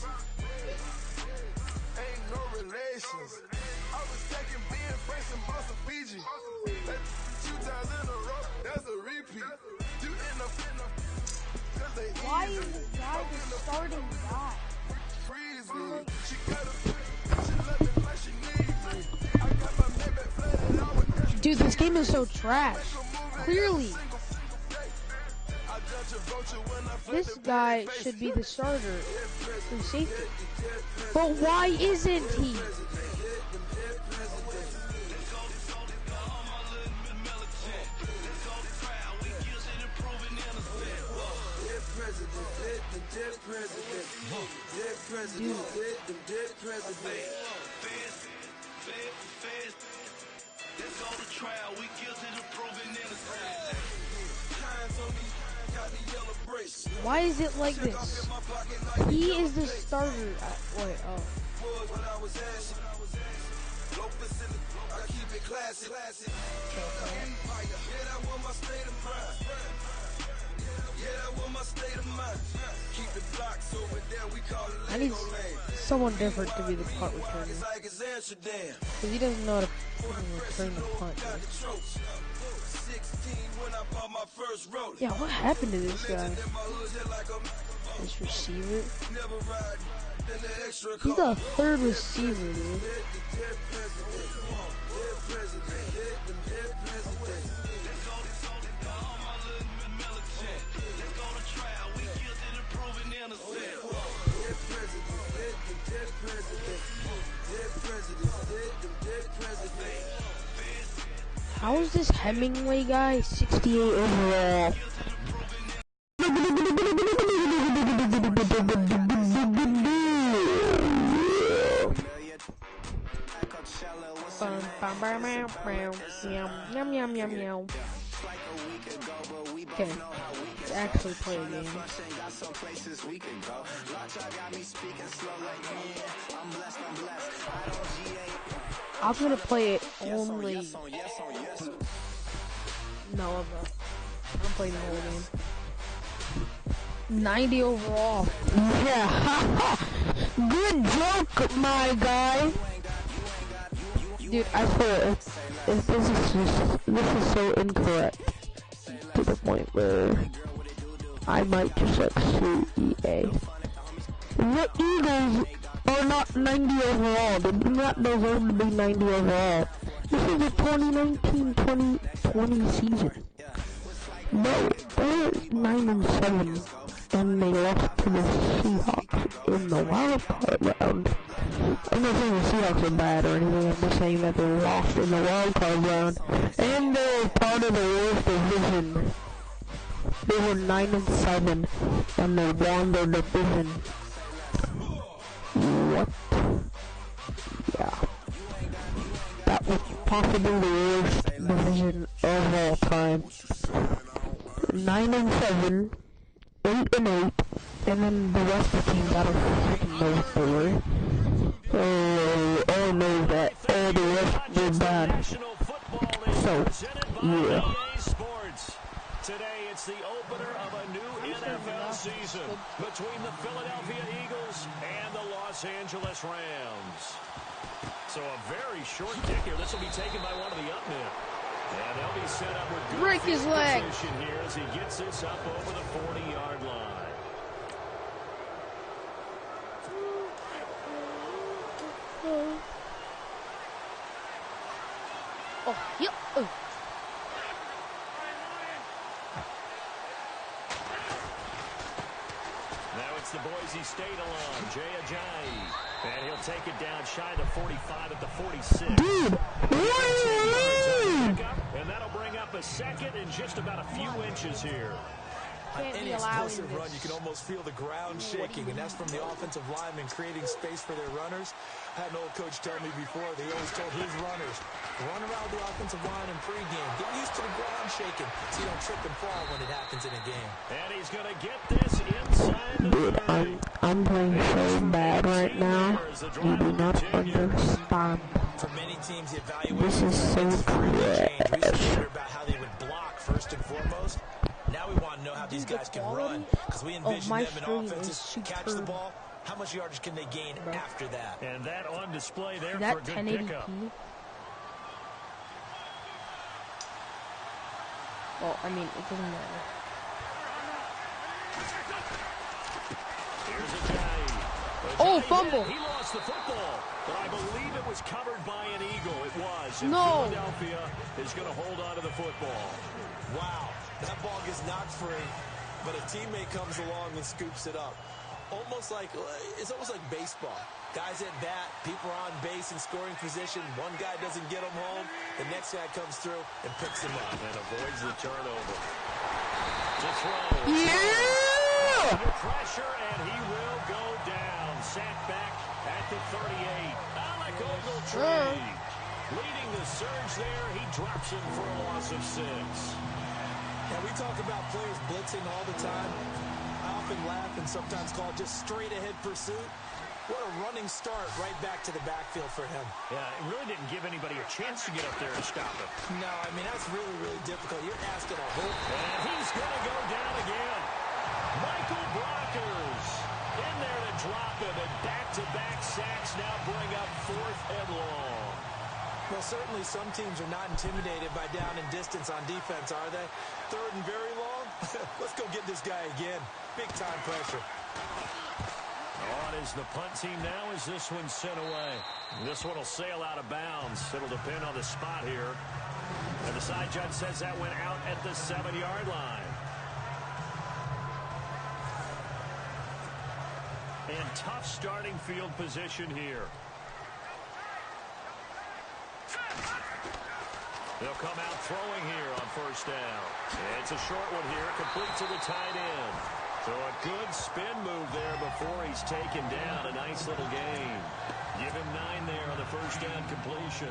Ain't no relations. I was taking being Franks and Boston, Fiji. 2 times in a row, that's a repeat. You end up cause they Why easy. is this guy starting that? Freeze me. She got she love me like she need me. I got my Maybach flooded out with Dude, this game is so trash. Clearly. This guy should be the starter for safety. But why isn't he? Why is it like this? He is the starter. Wait, oh. I need someone different to be the punt returner. Because he doesn't know how to return the punt. Yeah, what happened to this guy? This receiver? He's the third receiver, dude. How is this Hemingway guy 68 overall? Okay, let's actually play a game. I'm gonna play it only. No, I'm not. I'm playing the whole game. 90 overall. Yeah. Good joke, my guy. Dude, I swear, if this is so incorrect to the point where I might just like sue EA. The Eagles are not 90 overall. They do not deserve to be 90 overall. This is a 2019-2020 season. No, they're 9-7, and they lost to the Seahawks in the wild card round. I'm not saying the Seahawks are bad or anything. I'm just saying that they lost in the wild card round, and they're part of the worst division. They were 9-7, and they won their division. What? Yeah. That was possibly the worst division of all time. 9-7, 8-8, and then the rest of the teams, I don't freaking know what they were. All know that all the rest were bad. So, yeah. Today it's the opener of a new NFL season between the Philadelphia Eagles and the Los Angeles Rams. So a very short kick here. This will be taken by one of the up men. And they'll be set up with good break his leg position here as he gets this up over the 40-yard line. Oh, yep. Oh. Now it's the Boise State alone, Jay Ajayi. And he'll take it down shy of 45 at the 46. Dude, and that'll bring up a second in just about a few inches here. On any explosive run, you can almost feel the ground shaking, and that's from the offensive linemen creating space for their runners. I had an old coach tell me before, they always told his runners, run around the offensive line in pregame. Get used to the ground shaking so you don't trip and fall when it happens in a game. And he's going to get this inside the Dude, I'm playing so bad right now. You do not understand. For many teams, the evaluation This is so change. We used to trash. wonder about how they would block first and foremost. Now we want to know how these guys can run, because we envision them in offenses catch the ball. How much yardage can they gain after that? And that on display there that for a good 1080p? pickup. Well, I mean, it doesn't matter. Here's Ajayi. Oh, fumble. He lost the football, but I believe it was covered by an Eagle. It was. And No. Philadelphia is going to hold on to the football. Wow, that ball gets knocked free, but a teammate comes along and scoops it up. It's almost like baseball. Guys at bat, people are on base in scoring position. One guy doesn't get them home. The next guy comes through and picks him up. And avoids the turnover. To throw. Yeah! Under pressure, and he will go down. Sacked back at the 38. Alec Ogletree leading the surge there. He drops him for a loss of 6. Now, we talk about players blitzing all the time. I often laugh and sometimes call it just straight-ahead pursuit. What a running start right back to the backfield for him. Yeah, it really didn't give anybody a chance to get up there and stop it. No, I mean, that's really, really difficult. You're asking a whole... And he's going to go down again. Michael Brockers in there to drop him, and back-to-back sacks now bring up 4th and long. Well, certainly some teams are not intimidated by down and distance on defense, are they? 3rd and very long? Let's go get this guy again. Big-time pressure. On is the punt team now as this one's sent away. This one will sail out of bounds. It'll depend on the spot here. And the side judge says that went out at the 7-yard line. And tough starting field position here. They'll come out throwing here on 1st down. It's a short one here, complete to the tight end. So a good spin move there before he's taken down. A nice little gain. Give him 9 there on the 1st down completion.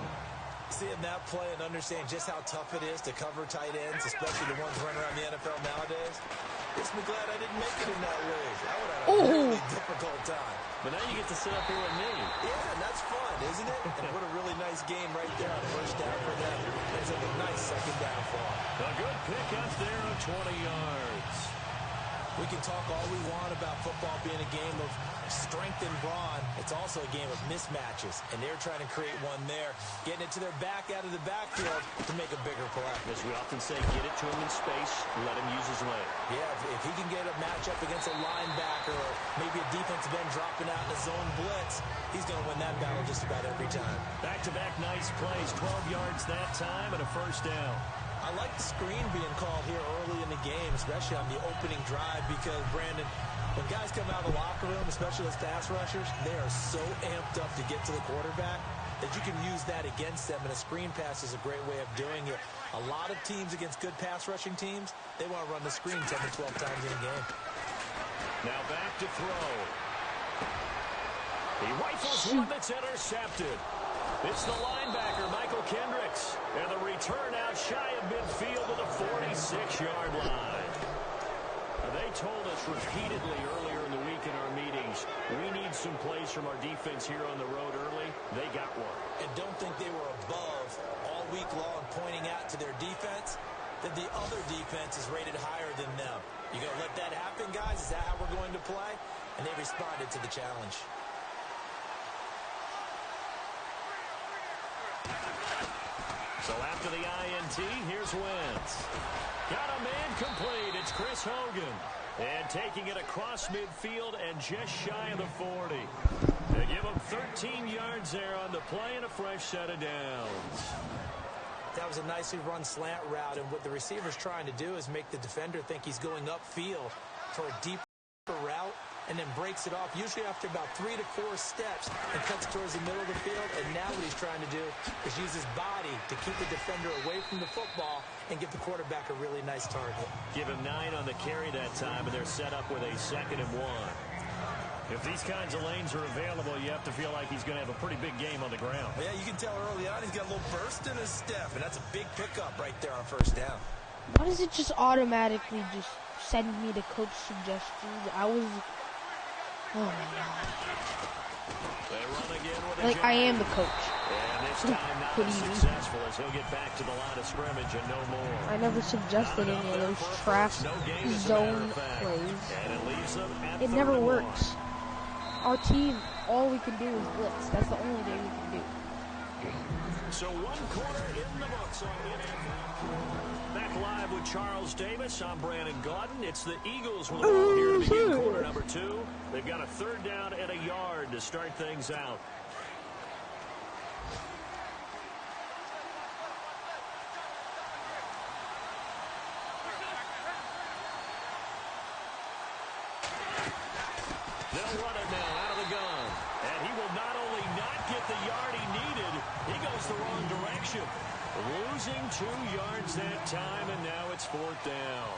Seeing that play and understand just how tough it is to cover tight ends, especially the ones running around the NFL nowadays, makes me glad I didn't make it in that league. I would have had a really difficult time. But now you get to sit up here with me. Yeah, and that's fun, isn't it? And what a really nice game right there on 1st down for them. It's a nice 2nd down for them. A good pick up there of 20 yards. We can talk all we want about football being a game of strength and brawn. It's also a game of mismatches, and they're trying to create one there, getting it to their back out of the backfield to make a bigger play. As we often say, get it to him in space, let him use his leg. Yeah, if he can get a matchup against a linebacker or maybe a defensive end dropping out in a zone blitz, he's going to win that battle just about every time. Back-to-back nice plays, 12 yards that time and a 1st down. I like the screen being called here early in the game, especially on the opening drive, because, Brandon, when guys come out of the locker room, especially those pass rushers, they are so amped up to get to the quarterback that you can use that against them, and a screen pass is a great way of doing it. A lot of teams against good pass rushing teams, they want to run the screen 10 to 12 times in a game. Now back to throw. He rifles one that's intercepted. It's the linebacker, Michael Kendricks. And the return out shy of midfield to the 46-yard line. They told us repeatedly earlier in the week in our meetings, we need some plays from our defense here on the road early. They got one. And don't think they were above all week long pointing out to their defense that the other defense is rated higher than them. You going to let that happen, guys? Is that how we're going to play? And they responded to the challenge. So after the INT, here's Wentz. Got a man complete. It's Chris Hogan. And taking it across midfield and just shy of the 40. They give him 13 yards there on the play and a fresh set of downs. That was a nicely run slant route, and what the receiver's trying to do is make the defender think he's going upfield for a deeper route, and then breaks it off, usually after about 3 to 4 steps, and cuts towards the middle of the field. And now what he's trying to do is use his body to keep the defender away from the football and give the quarterback a really nice target. Give him 9 on the carry that time, and they're set up with a 2nd and 1. If these kinds of lanes are available, you have to feel like he's going to have a pretty big game on the ground. Well, yeah, you can tell early on he's got a little burst in his step, and that's a big pickup right there on 1st down. Why does it just automatically just send me to coach suggestions? Oh my god. They run again with a like, I am the coach. And this time not as successful as he'll get back to the line of scrimmage and no more. I never suggested any of those trap zone plays. And it leaves them at it never works. Our team, all we can do is blitz. That's the only thing we can do. So 1 quarter in the books on NFL. Back live with Charles Davis. I'm Brandon Gaudin. It's the Eagles with the ball here to begin quarter number 2. They've got a 3rd down and a yard to start things out. They'll run it now out of the gun. And he will not only not get the yard he needed, he goes the wrong direction. Losing 2 yards that time, and now it's 4th down.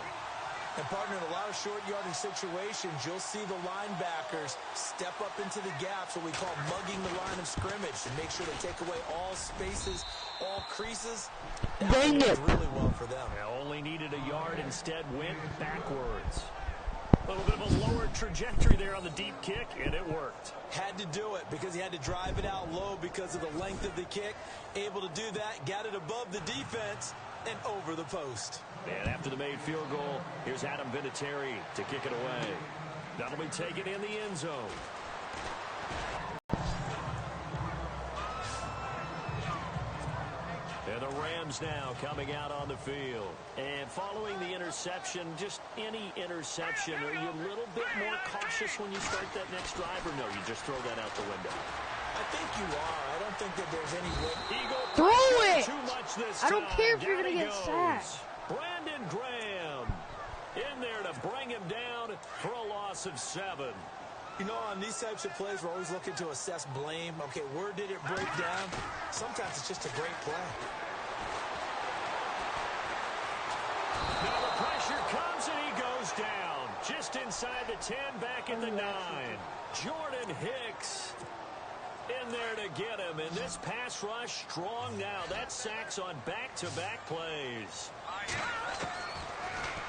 And, partner, in a lot of short yardage situations, you'll see the linebackers step up into the gaps, what we call mugging the line of scrimmage, and make sure they take away all spaces, all creases. Dang it. Really well for them. Only needed a yard, instead went backwards. A little bit of a lower trajectory there on the deep kick, and it worked. Had to do it because he had to drive it out low because of the length of the kick. Able to do that, got it above the defense and over the post. And after the made field goal, here's Adam Vinatieri to kick it away. That'll be taken in the end zone. And the Rams now coming out on the field. And following the interception, just any interception, are you a little bit more cautious when you start that next drive, or no, you just throw that out the window? I think you are. I don't think that there's any way. Eagle Throw it! too much this I don't time. care if you're Down going to he get goes. sacked. Brandon Graham in there to bring him down for a loss of 7. You know, on these types of plays, we're always looking to assess blame. Okay, where did it break down? Sometimes it's just a great play. Now the pressure comes and he goes down. Just inside the 10, back in the 9. Jordan Hicks in there to get him. And this pass rush strong now. That's sacks on back-to-back plays.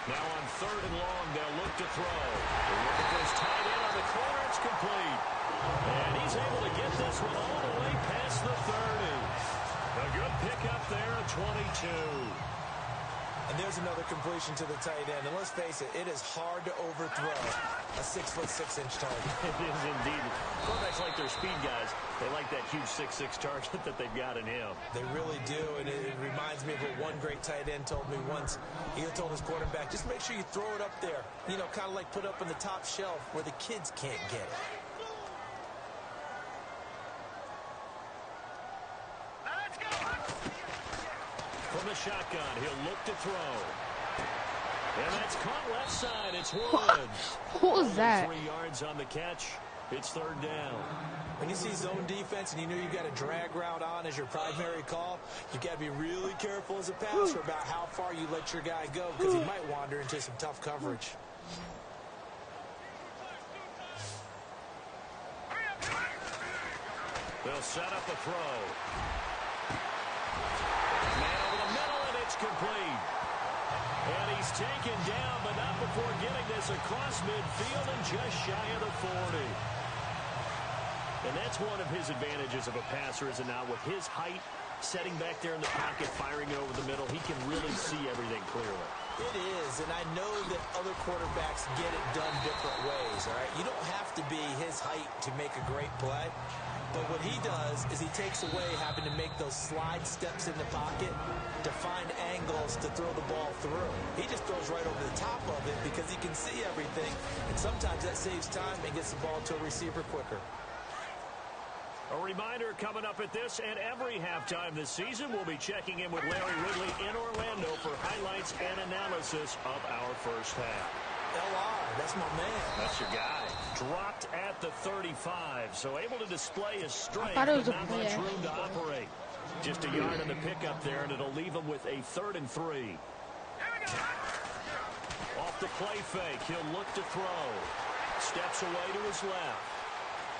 Now on 3rd and long, they'll look to throw. They're looking for his tight end on the corner. It's complete. And he's able to get this one all the way past the 30. A good pickup there at 22. And there's another completion to the tight end. And let's face it, it is hard to overthrow a 6'6" target. It is indeed. Quarterbacks like their speed guys. They like that huge 6'6" target that they've got in him. They really do, and it reminds me of what one great tight end told me once. He told his quarterback, just make sure you throw it up there. You know, kind of like put up on the top shelf where the kids can't get it. From the shotgun, he'll look to throw. And that's caught left side. It's Woods. What was that? 3 yards on the catch. It's 3rd down. When you see zone defense and you know you've got a drag route on as your primary call, you got to be really careful as a passer about how far you let your guy go because he might wander into some tough coverage. They'll set up a throw. Man over the middle, and it's complete. And he's taken down, but not before getting this across midfield and just shy of the 40. And that's one of his advantages of a passer, is it not? With his height, setting back there in the pocket, firing it over the middle, he can really see everything clearly. It is, and I know that other quarterbacks get it done different ways, all right? You don't have to be his height to make a great play. But what he does is he takes away having to make those slide steps in the pocket to find angles to throw the ball through. He just throws right over the top of it because he can see everything, and sometimes that saves time and gets the ball to a receiver quicker. A reminder coming up at this and every halftime this season, we'll be checking in with Larry Ridley in Orlando for highlights and analysis of our first half. LR, that's my man. That's your guy. Dropped at the 35, so able to display his strength, thought it was but a not much play. room to operate. Just a yard on the pickup there, and it'll leave him with a 3rd and 3. Off the play fake, he'll look to throw. Steps away to his left.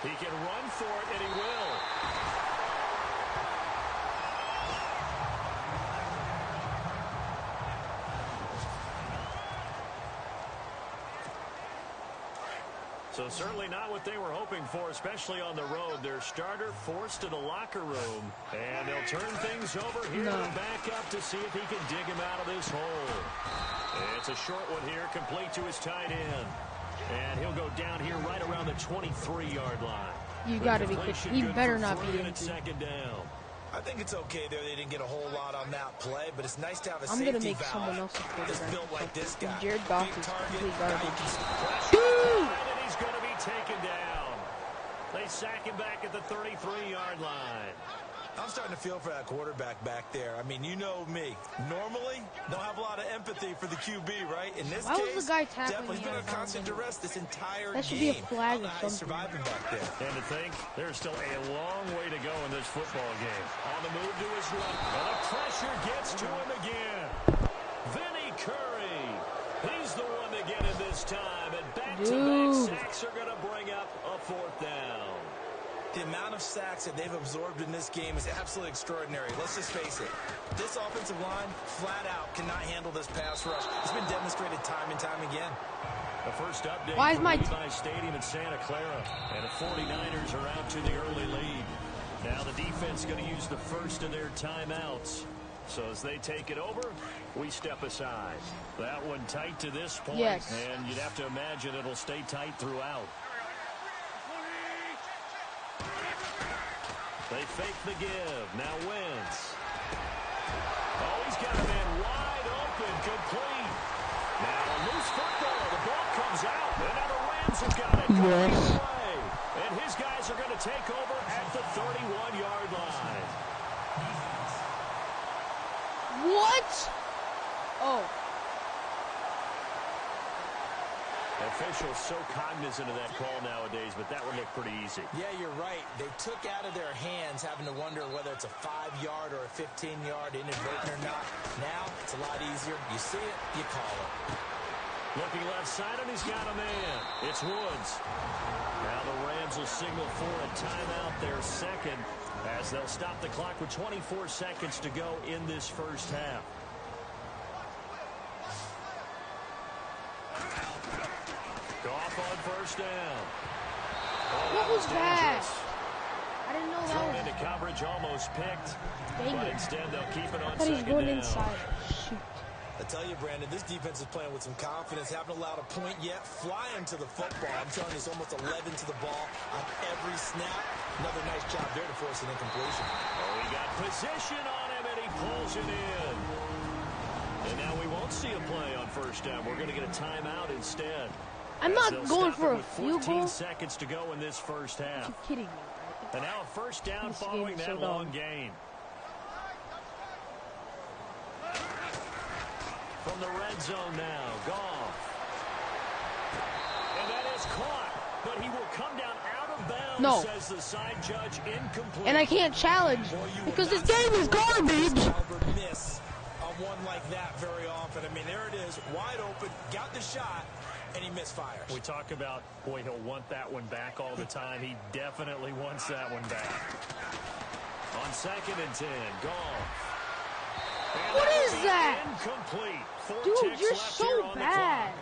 He can run for it, and he will. So certainly not what they were hoping for, especially on the road. Their starter forced to the locker room, and they'll turn things over here to back up to see if he can dig him out of this hole. It's a short one here, complete to his tight end. And he'll go down here right around the 23-yard line. You gotta be quick. He better not be empty. 2nd down. I think it's okay there. They didn't get a whole lot on that play, but it's nice to have a I'm safety gonna make valve someone else a that's quarterback. built like this guy. Jared Goff Big is target, complete guy you garbage. can And he's going to be taken down. They sack him back at the 33-yard line. I'm starting to feel for that quarterback back there. I mean, you know me. Normally, don't have a lot of empathy for the QB, right? In this Why case, was the guy tackling definitely me been out on of constant bounds? duress this entire That should game. be a flag or I don't know how he's something. surviving back there. And to think, there's still a long way to go in this football game. On the move to his left. And the pressure gets to him again. Vinny Curry. He's the one that this time, and back-to-back sacks are going to bring up a fourth down. The amount of sacks that they've absorbed in this game is absolutely extraordinary. Let's just face it. This offensive line, flat out, cannot handle this pass rush. It's been demonstrated time and time again. The first update Why is from my Levi Stadium in Santa Clara, and the 49ers are out to the early lead. Now the defense going to use the first of their timeouts. So as they take it over, we step aside. That one tight to this point, yes. And you'd have to imagine it'll stay tight throughout. They fake the give. Now Wentz. Oh, he's got a man wide open, complete. Now a loose football. The ball comes out. And now the Rams have got it. Yes. And his guys are going to take over at the 31-yard line. What? Oh. Officials so cognizant of that call nowadays, but that would look pretty easy. Yeah, you're right. They took out of their hands having to wonder whether it's a 5-yard or a 15-yard inadvertent or not. Now, it's a lot easier. You see it, you call it. Looking left side, and he's got a man. It's Woods. Now the Rams will signal for a timeout, their second, as they'll stop the clock with 24 seconds to go in this first half. Goff on first down. Oh, What was that? dangerous. I didn't know that Thrown was. into coverage, almost picked. Dang But it. instead, they'll keep it on I thought he was second going down. inside. Shoot. I tell you, Brandon, this defense is playing with some confidence. Haven't allowed a point yet. Flying to the football. I'm telling you, it's almost 11 to the ball on every snap. Another nice job there to force an incompletion. Oh, he got position on him, and he pulls it in. And now we won't see a play on first down. We're going to get a timeout instead. I'm As not they'll going stop for it a with field 14 goal. seconds to go in this first half. You're kidding me. And now a first down This game following is that so long dumb. gain. From the red zone now, Goff. And that is caught, but he will come down out of bounds, No. says the side judge, incomplete. And I can't challenge Boy, you because will this not game is see garbage. Albert miss on one like that very often. I mean, there it is, wide open, got the shot, and he misfires. We talk about, boy, he'll want that one back all the time. He definitely wants that one back. On 2nd and 10, Goff. And What will is be that? Incomplete. 4 Dude, ticks you're left here so on the bad.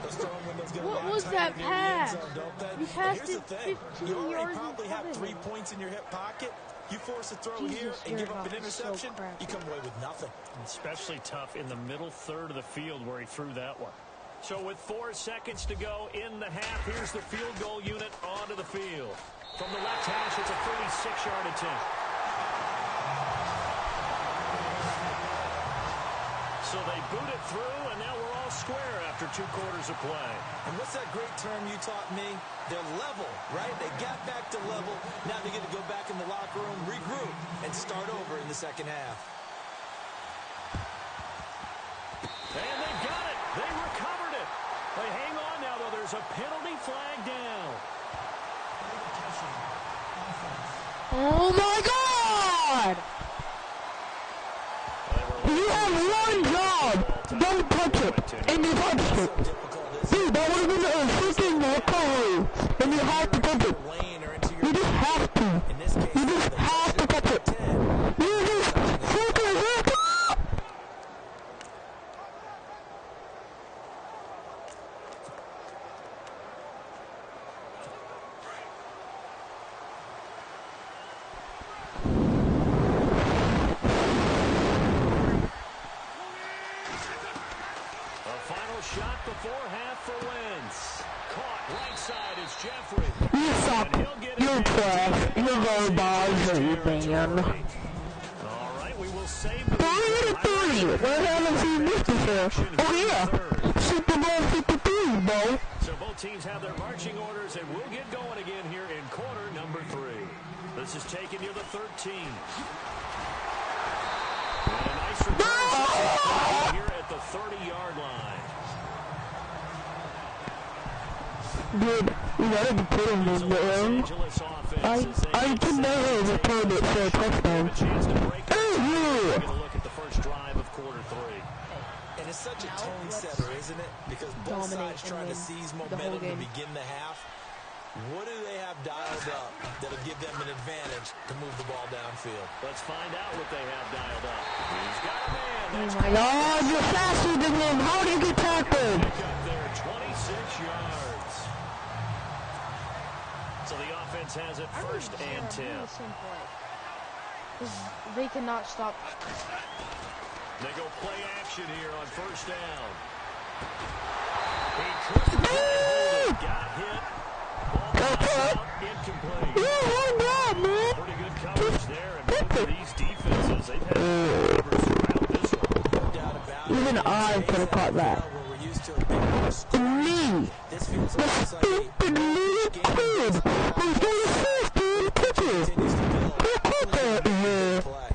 Those throwing windows get a What lot was tighter that near the end pass? zone, don't they? You But passed here's it the thing. 15 You already yards in probably have front of 3 him. points in your hip pocket. You force a throw Jesus, here and Jared give up an Goff is so interception, crappy. you come away with nothing. Especially tough in the middle third of the field where he threw that one. So with 4 seconds to go in the half, here's the field goal unit onto the field. From the left hash, it's a 36-yard attempt. So they boot it through, and now we're all square after 2 quarters of play. And what's that great term you taught me? They're level, right? They got back to level. Now they get to go back in the locker room, regroup, and start over in the second half. And they got it. They recovered it. They hang on now, though. There's a penalty flag down. Oh my God! You have one job! Don't touch it! And you touched it! Dude, that would have been a freaking recovery! And you have to touch it! Lane or into your You just have to! in this case, You just have to touch it! You just freaking have to! A final shot before half for Wentz. Caught right side is Jeffrey. You suck! And he'll get it You're in. trash! You're garbage, man! All right, we will save the 3-3! We haven't seen this before! Oh yeah! Super Bowl 53, bro! So both teams have their marching orders, and we'll get going again here in quarter number 3. This is taking you to 13. And a nice return here at the 30-yard line. Dude, you gotta be kidding me, It's a Los man. Angeles offense. I can never return it for a touchdown. A chance to break it. Hey, We're you! going to look at the first drive of quarter 3. And it's such such a tone setter, isn't it? Because both sides trying to seize momentum to begin the half. What do they have dialed up that'll give them an advantage to move the ball downfield? Let's find out what they have dialed up. He's got a man. That's oh my God, you're faster than him. How do you get tackled? pick up there, 26 yards. So the offense has it first and 10. They cannot stop. They go play action here on first down. He couldn't hold it. Got hit. Incomplete. Pretty good coverage there, and both of these defenses, they've had covers throughout this one. No doubt about it. Even I could have caught that. We're used to a big Me! This feels The almost like stupid little kid who's going to first in the picture. continues to build. Play.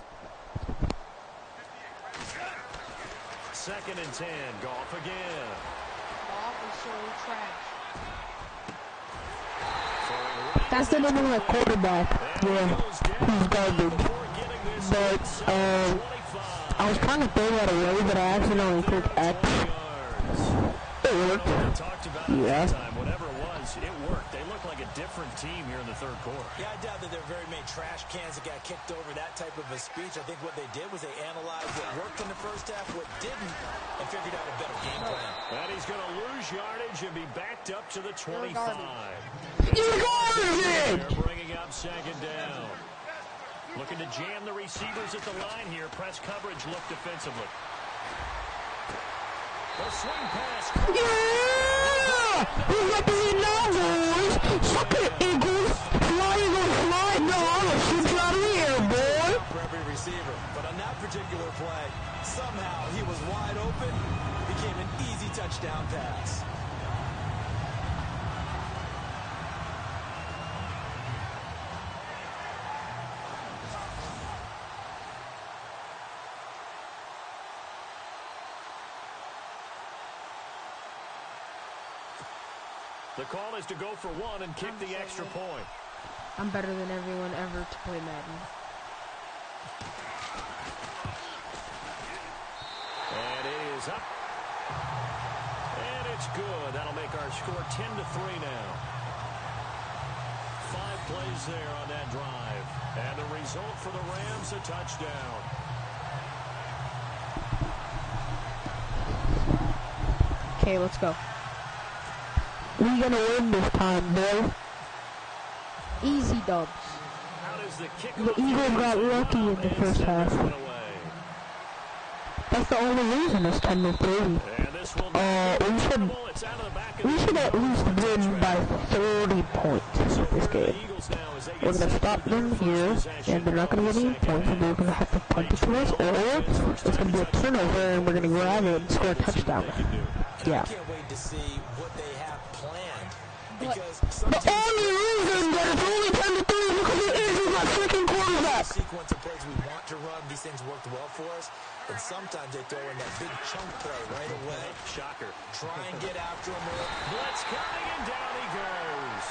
Second and 10, Goff again. Goff is so trash. That's the name of my quarterback. Yeah, he's garbage. But, I was trying to throw that away, but I accidentally clicked X. It worked. Yeah. Whatever it was, it worked. They look like a different team here in the third quarter. Yeah, I doubt that there are very many trash cans that got kicked over that type of a speech. I think what they did was they analyzed what worked in the first half, what didn't, and figured out a better game plan. And he's going to lose yardage and be backed up to the 25. You're garbage! They're bringing up second down. Looking to jam the receivers at the line here. Press coverage look defensively. The swing pass. Yeah! Who's up in the now, boys? Suck it, Eagles! Fly, Eagles, fly! No, I'm gonna shoot you out of the air, boy! For every receiver. But on that particular play, somehow he was wide open, became an easy touchdown pass. The call is to go for one and kick the extra point. I'm better than everyone ever to play Madden. And it is up. And it's good. That'll make our score 10-3 now. 5 plays there on that drive. And the result for the Rams, a touchdown. Okay, let's go. We gonna win this time, boy. Easy dubs. The Eagles got lucky in the first half. That's the only reason it's 10-3. We should at least win by 30 points in this game. We're gonna stop them here, and they're not gonna get any points, and they're gonna have to punt it to us, or it's gonna be a turnover, and we're gonna grab it and score a touchdown. Yeah. I can't wait to see what they have planned. Because the only reason that it's only 10-3 is because it is my freaking quarterback. Sequence of plays we want to run, these things worked well for us. And sometimes they throw in that big chunk play right away. Shocker. Try and get after him. Blitz coming, and down he goes.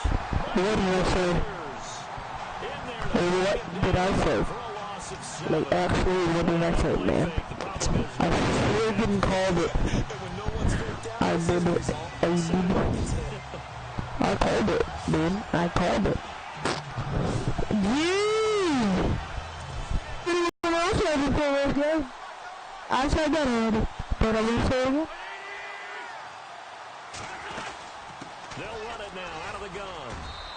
What did I say? What did I say? Like, actually, what did I say, man? I friggin' called it. I did it. I called it, man. I called it. Yeah! I said it before this game. I said that already. But I'm going to say it again. They'll run it now out of the gun.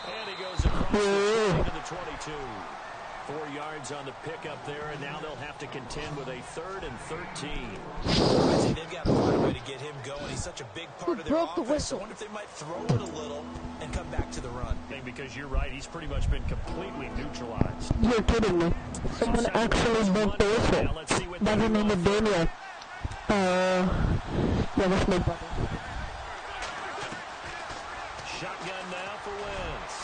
And he goes across the 22. 4 yards on the pickup there, and now they'll have to contend with a 3rd and 13. They've got to find a way to get him going. He's such a big part of their broke the offense. whistle? I wonder if they might throw it a little and come back to the run. Because you're right, he's pretty much been completely neutralized. You're kidding me. Someone actually broke the whistle. That's the name of Daniel. Yeah, that's my brother. Shotgun now for Wentz.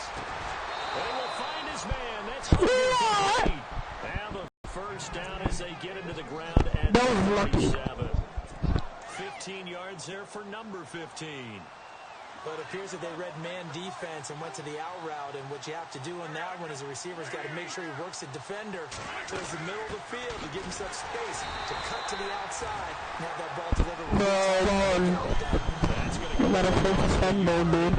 They will find his man. That's complete. And the first down as they get into the ground at 47. 15 yards there for number 15. Well, it appears that they read man defense and went to the out route, and what you have to do on that one is the receiver's got to make sure he works the defender towards the middle of the field to give himself space to cut to the outside and have that ball delivered. You gotta focus fumble, dude.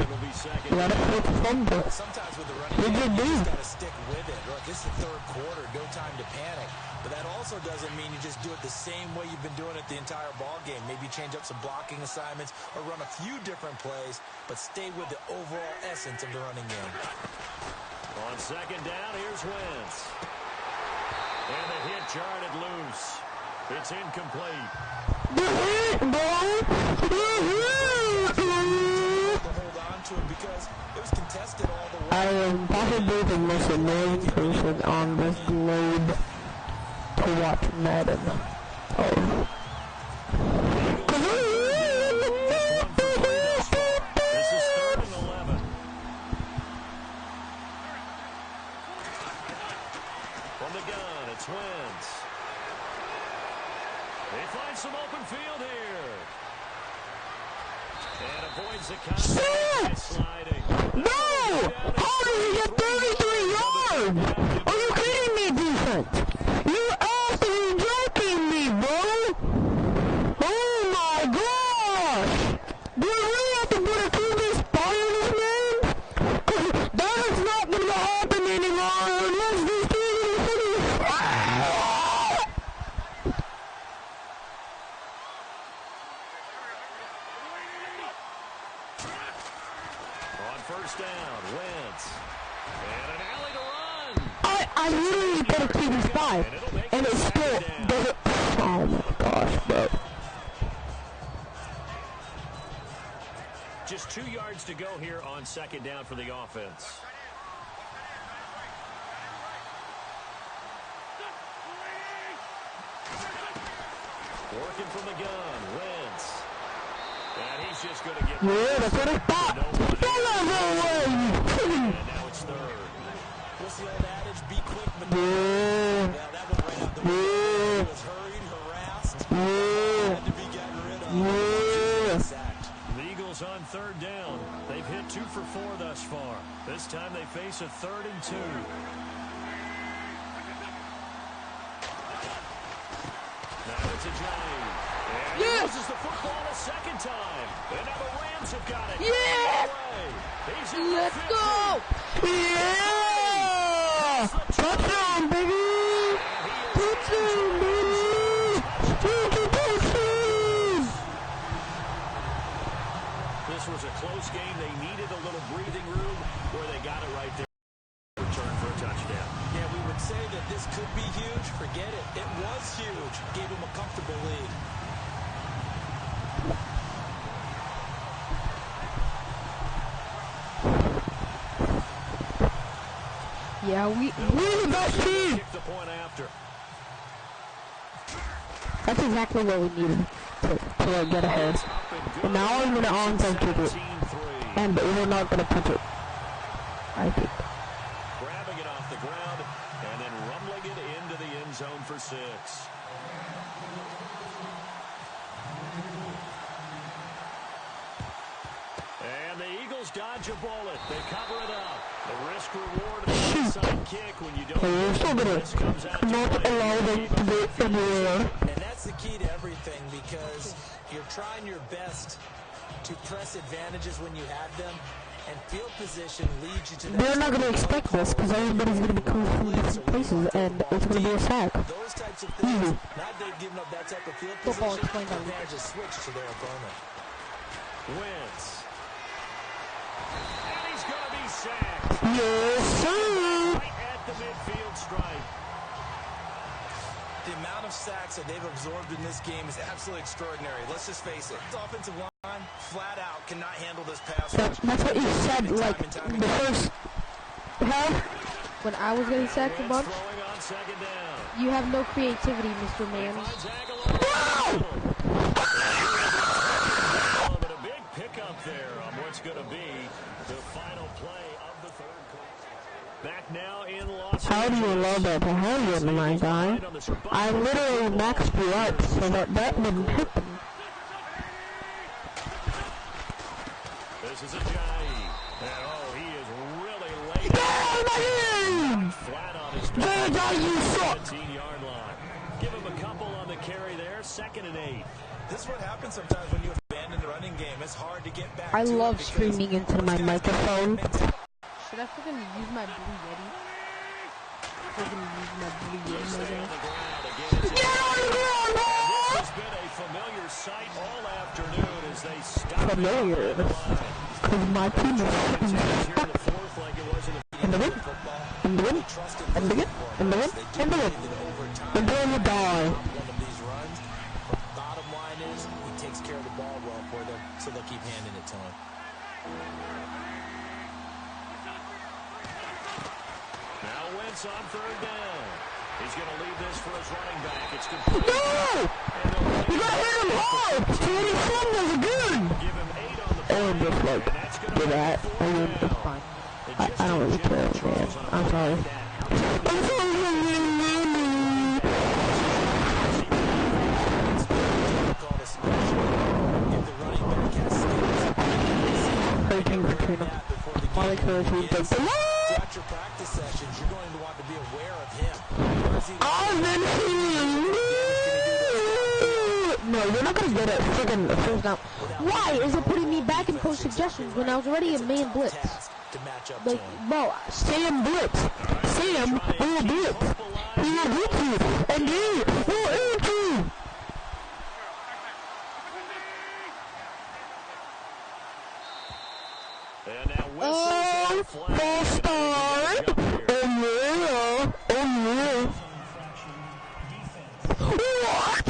You gotta focus fumble. Sometimes with the running game, you just gotta stick with it. Look, this is the third quarter, no time to panic. But that also doesn't mean you just do it the same way you've been doing it the entire ball game. Maybe change up some blocking assignments or run a few different plays, but stay with the overall essence of the running game. On second down, here's Wentz. And the hit jarred it loose. It's incomplete. To hold on to it because it was contested all the way. I am possibly the most annoying person on this globe to watch Madden. Oh. This is 3rd and 11. From the gun, it's Wentz. They find some open field here. And avoids the contact. Sliding. No! How did he get 33 yards? Are you kidding me, defense? You absolutely joking me, bro! Oh my gosh! Do I really have to put a QB spy on this man? That is not gonna happen anymore unless this team is On first down, Wentz. And an alley to run. I literally put a QB spy, and it still doesn't. Oh my gosh, bro. Just 2 yards to go here on second down for the offense. Working from the gun, Wentz. And he's just going to get... Yeah, that's what I thought. And now it's 3rd. What's the old adage? Be quick, but Yeah. that went right out the window. He was hurried, harassed, had to be gotten rid of. Sacked. The Eagles on 3rd down. They've hit 2 for 4 thus far. This time they face a 3rd and 2. Now it's a Johnny. And he loses the football a second time. And now the Rams have got it. Yeah! He's in the Let's 50. go! Yeah! Touchdown, baby! Touchdown, baby! Touchdown! This was a close game. They needed a little breathing room where they got it right there. Return for a touchdown. Yeah, we would say that this could be huge. Forget it. It was huge. Gave him a comfortable lead. Yeah, we're the best team. Kick the point after. That's exactly what we needed to get ahead. And now I'm gonna onside kick it. And we're not gonna punch it. I think. Grabbing it off the ground and then rumbling it into the end zone for 6. And the Eagles dodge a bullet. They cover it up. The risk reward of the onside kick when you don't. We're still gonna not allow them to do it anywhere. And that's the key to everything because you're trying your best to press advantages when you have them, and field position leads you to that. They're not gonna expect this because everybody's gonna be coming from different places and it's gonna be a sack. Those types of things, not they've given up that type of field Football position, explained that. manage to switch to their opponent. Wentz. And he's going to be sacked. Yes, sir! Right at the midfield stripe. The amount of sacks that they've absorbed in this game is absolutely extraordinary. Let's just face it. The offensive line, flat out, cannot handle this pass rush. That's what you said, like, the first half. When I was getting sacked a bunch, Throwing on second down. you have no creativity, Mr. Mans. Finds Aguilar. But a big pickup there on what's going to be the final play of the 3rd quarter. Back now in Los How do you love that behavior, my guy? I literally maxed you out so that didn't happen. This is a my game! Flat on his JJ, you suck! 17-yard line. Give him a couple on the carry there. 2nd and 8. This is what happens sometimes when you abandon the running game. It's hard to get back I to love it because screaming into my microphone. Should I freaking use my Blue Yeti? Freaking use my Blue Yeti, my guy. Get on the ground, boy! This has been a familiar sight all afternoon as they stop. familiar? Because my team is fucking in the win, in the win, in the win, in the win, in the win. Until you die. Bottom line is, he takes care of the ball well for them, so they'll keep handing it to him. Now Wentz on 3rd down. He's going to leave this for his running back. It's complete. No! You gotta hit him hard! 27 was good! Give him 8 on the And just like, do that, and then it's fine. I don't really care, man. I'm sorry. I'm sorry! Hurricane Katrina. Molly Curtis, who's the Throughout your practice sessions, you're going to want to be aware of him. No, you're not gonna get it friggin' first down. Why is it putting me back in post suggestions when I was already a man blitz? Like, bro, Sam blitz. Sam will blitz. He will blitz you. And you will hit you. And now Wentz False start. Oh yeah. Oh yeah. What?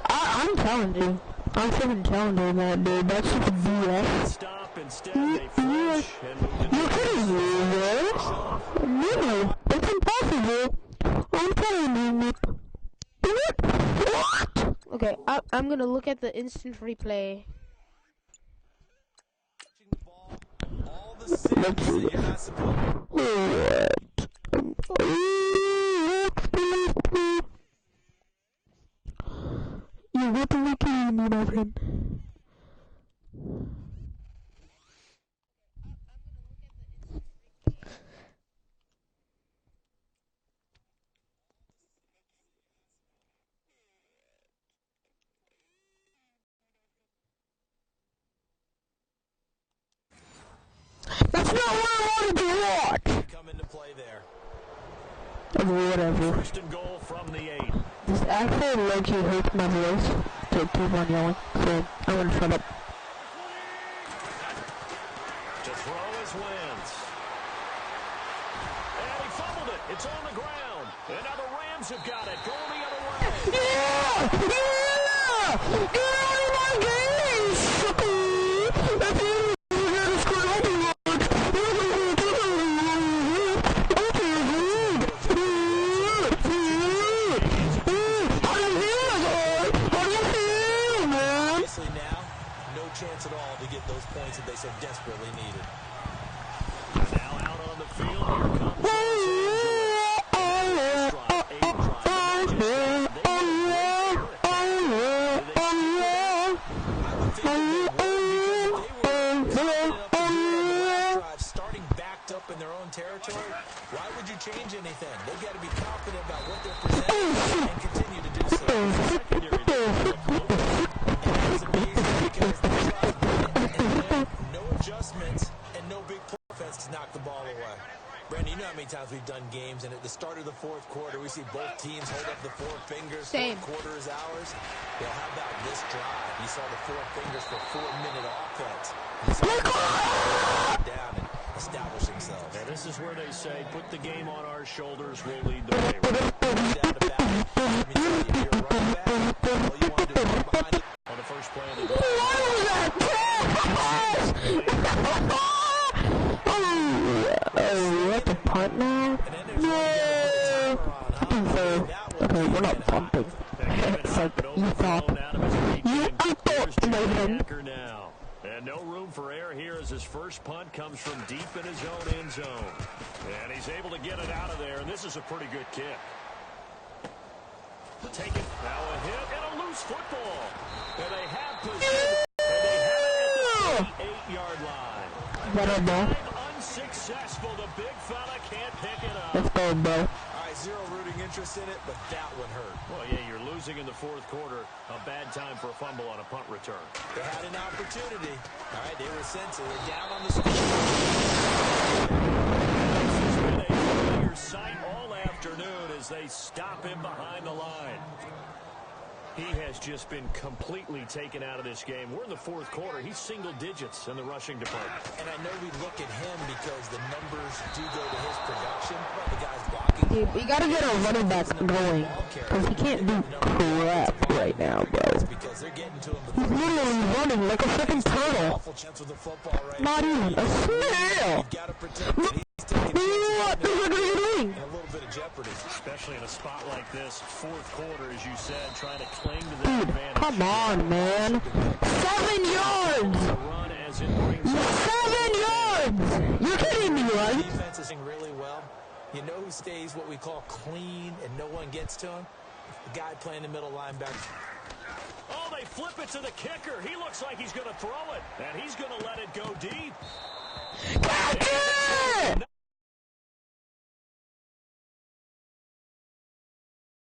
I'm telling you. I'm freaking telling you that, dude. That's just a BS. Stop instead. They flinch and move You're kidding me, man. No, it's impossible. I'm telling you, man. What? Okay, I'm gonna look at the instant replay. Let's see this. What? You're literally kidding me, my friend. That's not what I wanted to watch! Come into play there. Whatever. 1st and goal from the 8. This actually low-key hurts my voice to keep on yelling, so I'm gonna shut up. To throw is Wentz. And he fumbled it. It's on the ground. And now the Rams have got it. Going the other way. Yeah! Yeah! Get out of my game, sucker! That's it! You gotta screw up a lot! Obviously now, no chance at all to get those points that they so desperately needed. Now out on the field. Here comes Los Angeles. Starting backed up in their own territory, why would you change anything? They've got to be confident about what they're presenting and continue to do so. No adjustments and no big play offense to knock the ball away. Brandon, you know how many times we've done games, and at the start of the 4th quarter, we see both teams hold up the 4 fingers. Same. 4th quarter is ours. Well, how about this drive? You saw the 4 fingers for 4-minute offense. You saw him down and establish himself. Yeah, this is where they say, put the game on our shoulders, we'll lead the way. Down the back. Let me tell you, if you're a running back, all you want to do is run behind it. On the first play of the game. Oh, we have to punt now? No! Okay, we're not punting. It's like, you thought. You thought, Nathan. Now. And no room for error here as his first punt comes from deep in his own end zone. And he's able to get it out of there, and this is a pretty good kick. Take it, now a hit, and a loose football. And they have position, and they have it at the 8-yard line. Whatever. Unsuccessful. The big fella can't pick it up. Let's go, bro. All right, zero rooting interest in it, but that one hurt. Well, yeah, you're losing in the fourth quarter. A bad time for a fumble on a punt return. They had an opportunity. All right, they were sensitive. They're down on the score. This has been a familiar sight all afternoon as they stop him behind the line. He has just been completely taken out of this game. We're in the fourth quarter. He's single digits in the rushing department. And I know we look at him because the numbers do go to his production. The guy's blocking. Dude, we gotta get our running back going. Because he can't do crap right now, bro. Because they're getting to him. He's literally running like a freaking turtle. Awful chance with the football right Not even a snail. You gotta protect it. He's taking What the heck are you doing? a little bit of jeopardy. Especially in a spot like this, fourth quarter, as you said, trying to cling to the advantage. Come on, man. 7 yards! Run as it brings 7 yards! You're kidding me, right? Defense is doing really well. You know who stays what we call clean and no one gets to him? The guy playing the middle linebacker. Oh, they flip it to the kicker. He looks like he's going to throw it, and he's going to let it go deep. Kicker!